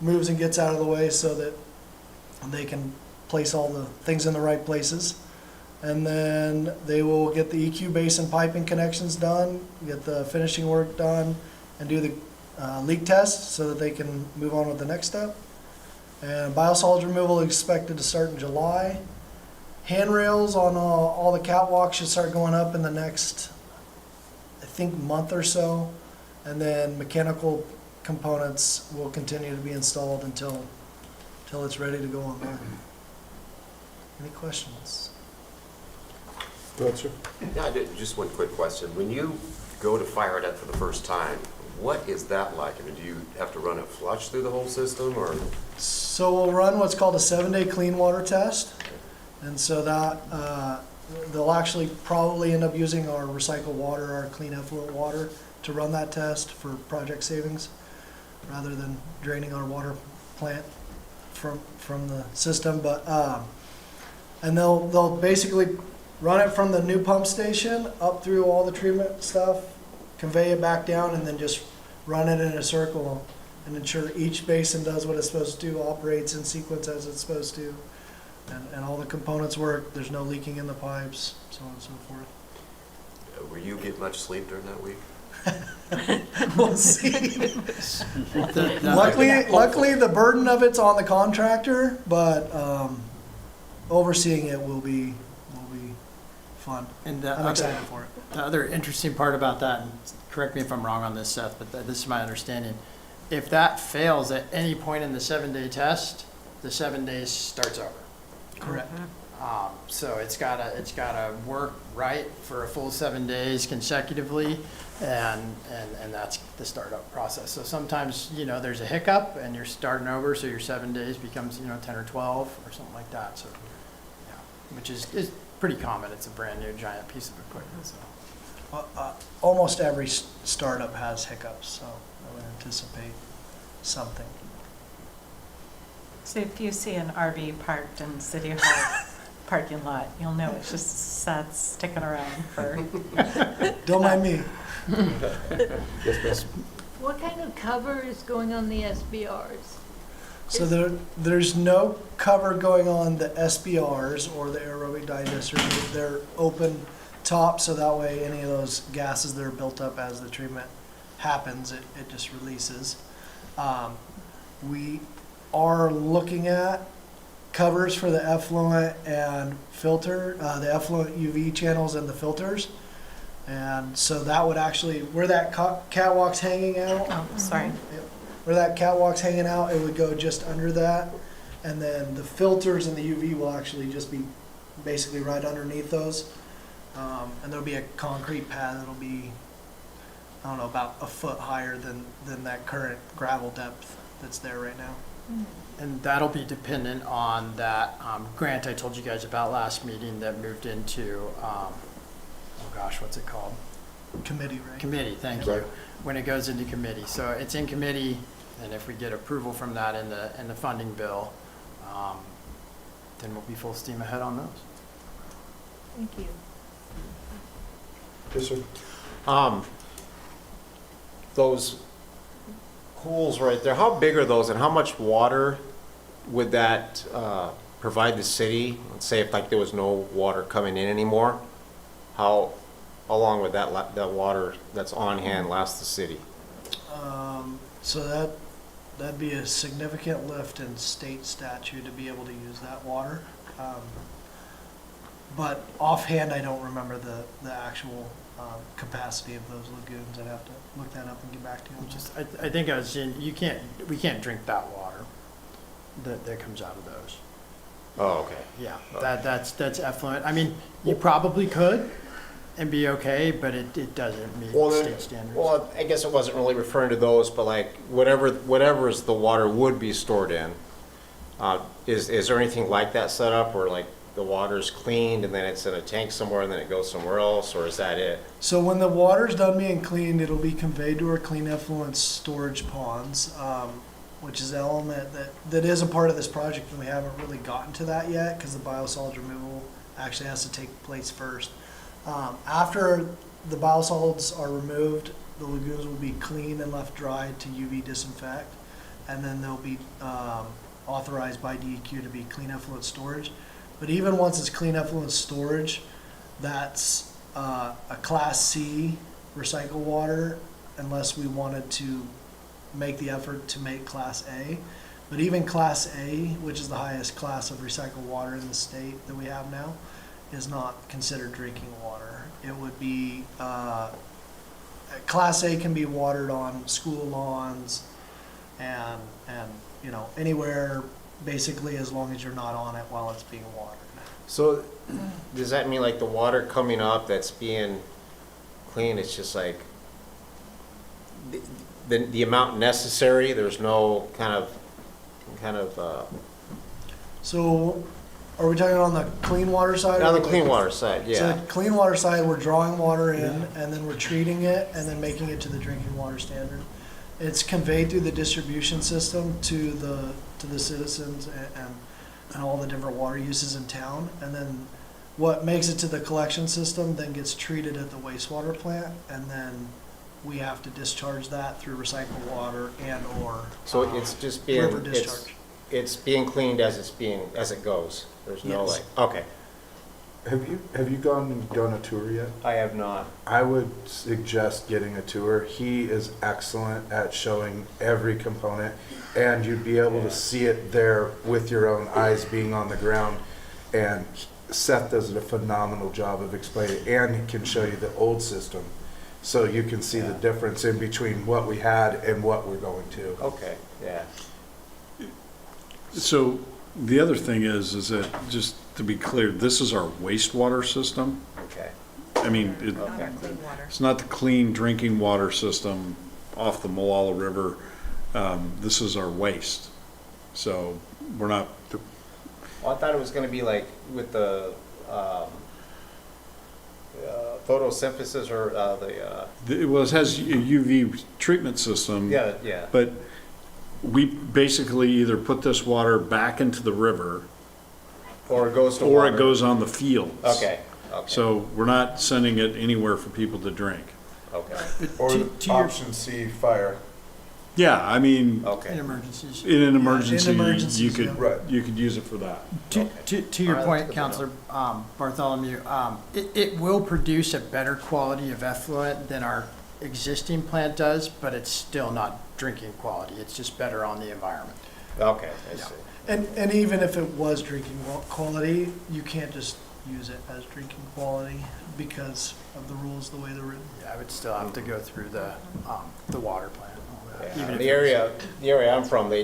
moves and gets out of the way so that they can place all the things in the right places. And then they will get the EQ basin piping connections done, get the finishing work done, and do the leak test so that they can move on with the next step. And biosolids removal is expected to start in July. Handrails on all the catwalks should start going up in the next, I think, month or so. And then mechanical components will continue to be installed until it's ready to go on there. Any questions? Go ahead, sir. Yeah, I did, just one quick question. When you go to fire it up for the first time, what is that like? I mean, do you have to run it flush through the whole system, or? So we'll run what's called a 7-day clean water test. And so that, they'll actually probably end up using our recycled water, our clean effluent water, to run that test for project savings, rather than draining our water plant from the system. But, and they'll basically run it from the new pump station up through all the treatment stuff, convey it back down, and then just run it in a circle and ensure each basin does what it's supposed to do, operates in sequence as it's supposed to, and all the components work. There's no leaking in the pipes, so on and so forth. Were you get much sleep during that week? We'll see. Luckily, the burden of it's on the contractor, but overseeing it will be fun. And I'm excited for it. The other interesting part about that, and correct me if I'm wrong on this, Seth, but this is my understanding. If that fails at any point in the 7-day test, the 7 days starts over. Correct. So it's gotta work right for a full 7 days consecutively, and that's the startup process. So sometimes, there's a hiccup and you're starting over, so your 7 days becomes, 10 or 12 or something like that. So, yeah, which is pretty common. It's a brand new giant piece of equipment. So. Almost every startup has hiccups, so I would anticipate something. So if you see an RV parked in City Hall parking lot, you'll know it's just Seth sticking around for. Don't mind me. What kind of cover is going on the SBRs? So there's no cover going on the SBRs or the aerobic digesters. They're open top, so that way any of those gases that are built up as the treatment happens, it just releases. We are looking at covers for the effluent and filter, the effluent UV channels and the filters. And so that would actually, where that catwalk's hanging out, Oh, sorry. where that catwalk's hanging out, it would go just under that. And then the filters and the UV will actually just be basically right underneath those. And there'll be a concrete pad that'll be, I don't know, about a foot higher than that current gravel depth that's there right now. And that'll be dependent on that grant I told you guys about last meeting that moved into, oh gosh, what's it called? Committee, right? Committee, thank Right. you. When it goes into committee. So it's in committee, and if we get approval from that in the funding bill, then we'll be full steam ahead on those. Thank you. Yes, sir. Those pools right there, how big are those and how much water would that provide the city? Let's say if like there was no water coming in anymore, how long would that water that's on hand last the city? So that'd be a significant lift in state statute to be able to use that water. But offhand, I don't remember the actual capacity of those lagoons. I'd have to look that up and get back to you on that. I think I was in, we can't drink that water that comes out of those. Oh, okay. Yeah, that's effluent. I mean, you probably could and be okay, but it doesn't meet state standards. Well, I guess it wasn't really referring to those, but like whatever is the water would be stored in, is there anything like that set up where like the water's cleaned and then it's in a tank somewhere and then it goes somewhere else, or is that it? So when the water's done being cleaned, it'll be conveyed to our clean effluent storage ponds, which is an element that is a part of this project, and we haven't really gotten to that yet because the biosolids removal actually has to take place first. After the biosolids are removed, the lagoons will be cleaned and left dry to UV disinfect, and then they'll be authorized by DEQ to be clean effluent storage. But even once it's clean effluent storage, that's a Class C recycled water, unless we wanted to make the effort to make Class A. But even Class A, which is the highest class of recycled water in the state that we have now, is not considered drinking water. It would be, Class A can be watered on school lawns and anywhere, basically, as long as you're not on it while it's being watered. So does that mean like the water coming up that's being cleaned, it's just like the amount necessary? There's no kind of So, are we talking on the clean water side? on the clean water side, So yeah. the clean water side, we're drawing water in, and then we're treating it, and then making it to the drinking water standard. It's conveyed through the distribution system to the citizens and all the different water uses in town. And then what makes it to the collection system then gets treated at the wastewater plant, and then we have to discharge that through recycled water and/or So it's just being, river discharge. it's being cleaned as it goes. There's no Yes. okay. Have you gone a tour yet? I have not. I would suggest getting a tour. He is excellent at showing every component, and you'd be able to see it there with your own eyes, being on the ground. And Seth does a phenomenal job of explaining, and he can show you the old system, so you can see the difference in between what we had and what we're going to. Okay, yeah. So the other thing is that, just to be clear, this is our wastewater system. Okay. I mean, Okay. Clean water. it's not the clean drinking water system off the Molalla River. This is our waste. So we're not, Well, I thought it was going to be like with the photosynthesis or well, it has a UV treatment system. yeah. But we basically either put this water back into the river Or it goes to or water. it goes on the fields. Okay. So we're not sending it anywhere for people to drink. Okay. Or To your- option C, fire. Yeah, I mean, Okay. In emergencies. in an in emergency, emergencies, you could, yeah. Right. you could use it for that. To your All right, point, that's good to Counselor Bartholomew, it will produce a better quality of effluent than our existing plant does, but it's still not drinking quality. It's just better on the environment. Okay, I see. And even if it was drinking quality, you can't just use it as drinking quality because of the rules, the way they're written. Yeah, I would still have to go through the water plant and all that. Yeah, even if the it was- area I'm from, they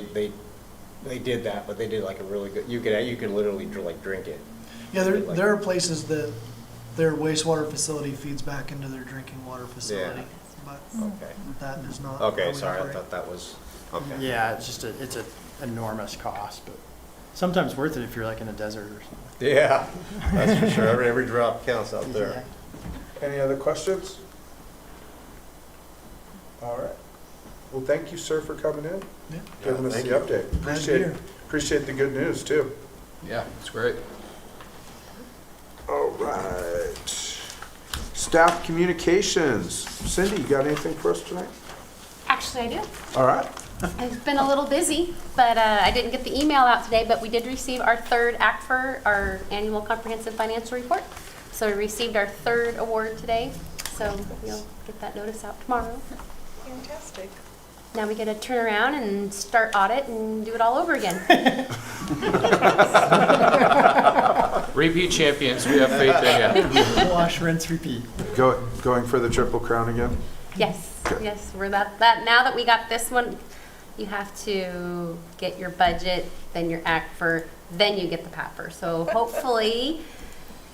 did that, but they did like a really good, you could literally like drink it. Yeah, there are places that their wastewater facility feeds back into their drinking water facility, but Okay. that is not. how Okay, we sorry, I operate. thought that was, okay. Yeah, it's just it's an enormous cost, but sometimes worth it if you're like in a desert or something. Yeah, that's for sure. Every drop counts out there. Any other questions? All right. Well, thank you, sir, for coming in, Yeah. giving us thank the you. update. Glad to be here. Appreciate the good news, too. Yeah, it's great. All right. Staff communications. Cindy, you got anything for us tonight? Actually, I do. All right. I've been a little busy, but I didn't get the email out today, but we did receive our third ACFR, our annual comprehensive financial report. So we received our third award today, so you'll get that notice out tomorrow. Fantastic. Now we get to turn around and start audit and do it all over again. Repeat champions, we have faith in you. Wash, rinse, repeat. Going for the Triple Crown again? Yes, yes, we're that, now that we got this one, you have to get your budget, then your ACFR, then you get the PAPR. So hopefully,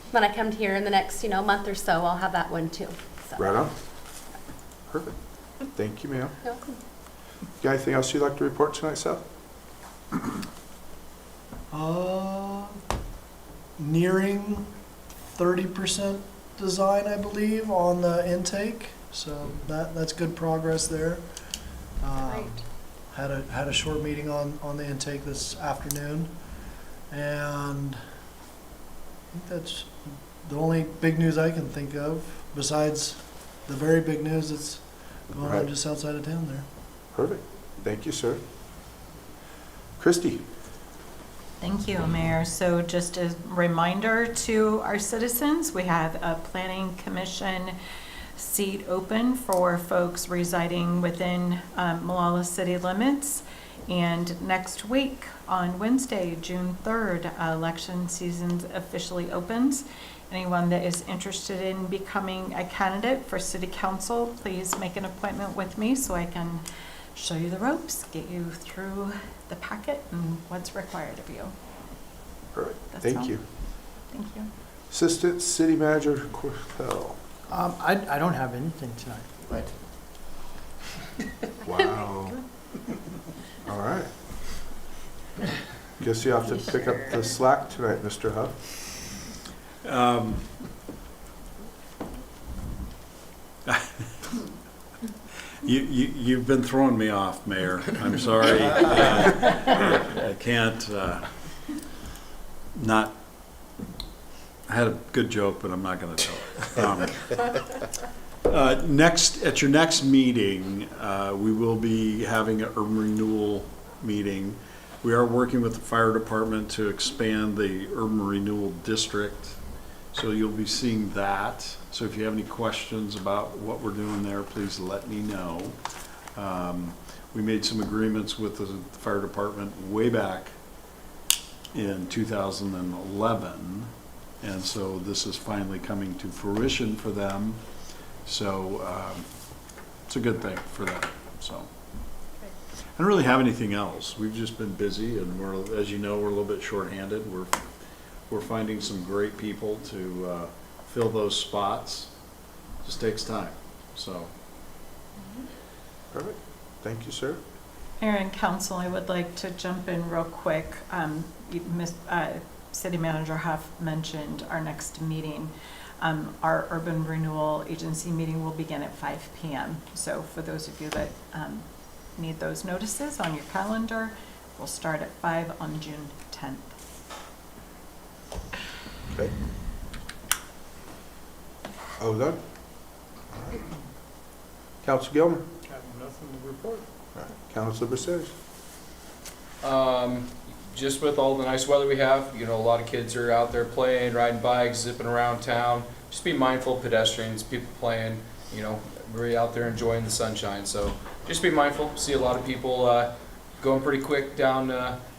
when I come here in the next, month or so, I'll have that one too. So. Right on. Perfect. Thank you, ma'am. You're welcome. Got anything else you'd like to report tonight, Seth? Nearing 30% design, I believe, on the intake. So that's good progress there. Great. Had a short meeting on the intake this afternoon, and I think that's the only big news I can think of, besides the very big news that's going on Right. just outside of town there. Perfect. Thank you, sir. Christy? Thank you, Mayor. So just a reminder to our citizens, we have a planning commission seat open for folks residing within Molalla city limits. And next week, on Wednesday, June 3rd, election season officially opens. Anyone that is interested in becoming a candidate for city council, please make an appointment with me so I can show you the ropes, get you through the packet and what's required of you. Perfect. That's Thank all. you. Thank you. Assistant City Manager Cortell. I don't have anything tonight. Right. Wow. All right. Guess you have to pick up the slack tonight, Mr. Huff. You've been throwing me off, Mayor. I'm sorry. I can't, not, I had a good joke, but I'm not going to tell it. At your next meeting, we will be having an urban renewal meeting. We are working with the fire department to expand the urban renewal district. So you'll be seeing that. So if you have any questions about what we're doing there, please let me know. We made some agreements with the fire department way back in 2011. And so this is finally coming to fruition for them. So it's a good thing for them, so. I don't really have anything else. We've just been busy and we're, as you know, we're a little bit shorthanded. We're finding some great people to fill those spots. Just takes time, so. Perfect. Thank you, sir. Mayor and Council, I would like to jump in real quick. City Manager Huff mentioned our next meeting. Our Urban Renewal Agency meeting will begin at 5 p.m. So for those of you that need those notices on your calendar, we'll start at 5 on June 10th. Okay. Oh, done? All right. Council Gilmer? Have nothing to report. All right. Council Bracers? Just with all the nice weather we have, a lot of kids are out there playing, riding bikes, zipping around town. Just be mindful of pedestrians, people playing, we're out there enjoying the sunshine. So just be mindful. See a lot of people going pretty quick down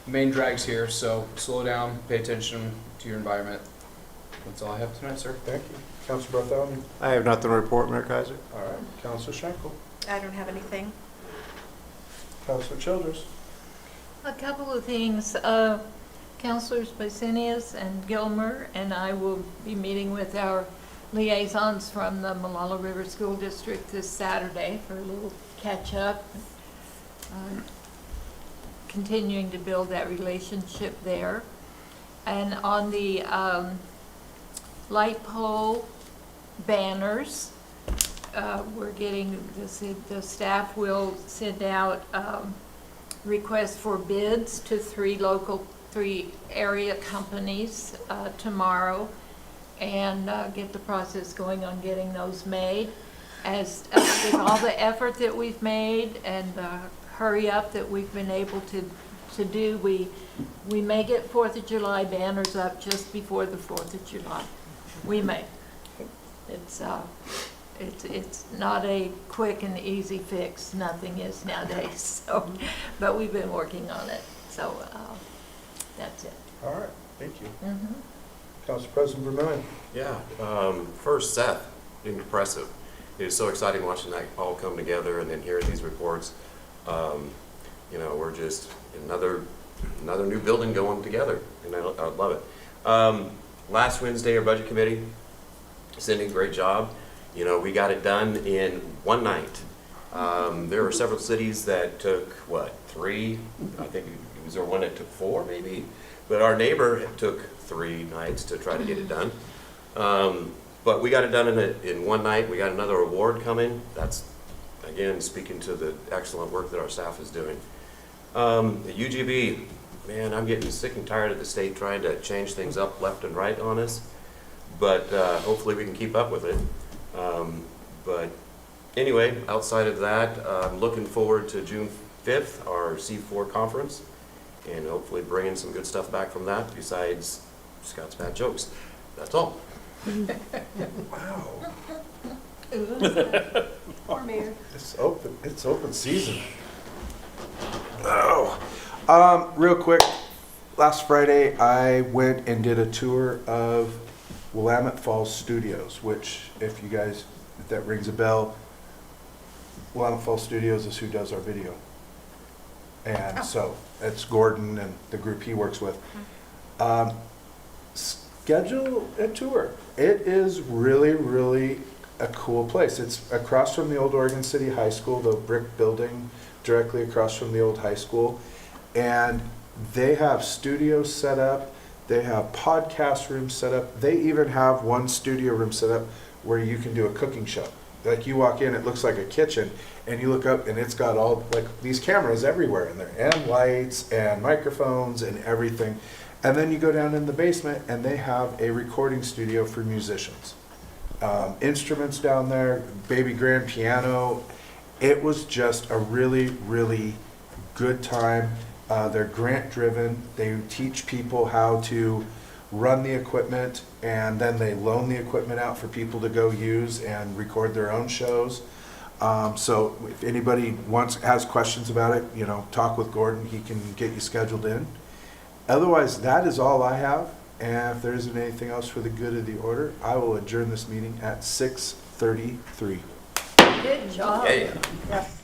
main drags here. So slow down, pay attention to your environment. That's all I have tonight, sir. Thank you. Counselor Bartholomew? I have nothing to report, Mayor Kaiser. All right. Counselor Schenkel? I don't have anything. Counselor Childers? A couple of things. Councilors Basinas and Gilmer and I will be meeting with our liaisons from the Molalla River School District this Saturday for a little catch-up. Continuing to build that relationship there. And on the light pole banners, we're getting, the staff will send out requests for bids to three area companies tomorrow, and get the process going on getting those made. As with all the effort that we've made and hurry up that we've been able to do, we may get 4th of July banners up just before the 4th of July. We may. It's not a quick and easy fix. Nothing is nowadays. So, but we've been working on it. So that's it. All right. Thank you. Mm-hmm. Council President Vermillion? Yeah, first, Seth, impressive. It is so exciting watching that all come together and then hearing these reports. You know, we're just another new building going together, and I love it. Last Wednesday, our budget committee, Cindy, great job. You know, we got it done in one night. There were several cities that took, what, 3? I think was there one that took 4, maybe? But our neighbor took 3 nights to try to get it done. But we got it done in one night. We got another award coming. That's, again, speaking to the excellent work that our staff is doing. The UGB, man, I'm getting sick and tired of the state trying to change things up left and right on us. But hopefully we can keep up with it. But anyway, outside of that, I'm looking forward to June 5th, our C4 conference, and hopefully bringing some good stuff back from that besides Scott's bad jokes. That's all. Wow. Poor Mayor. It's open season. Oh. Real quick, last Friday I went and did a tour of Willamette Falls Studios, which if that rings a bell, Willamette Falls Studios is who does our video. And so it's Gordon and the group he works with. Schedule a tour. It is really, really a cool place. It's across from the old Oregon City High School, the brick building directly across from the old high school. And they have studios set up. They have podcast rooms set up. They even have one studio room set up where you can do a cooking show. Like you walk in, it looks like a kitchen, and you look up and it's got all like these cameras everywhere in there, and lights and microphones and everything. And then you go down in the basement and they have a recording studio for musicians. Instruments down there, baby grand piano. It was just a really, really good time. They're grant driven. They teach people how to run the equipment, and then they loan the equipment out for people to go use and record their own shows. So if anybody has questions about it, you know, talk with Gordon. He can get you scheduled in. Otherwise, that is all I have. And if there isn't anything else for the good of the order, I will adjourn this meeting at 6:33. Good job. Yeah. Yes.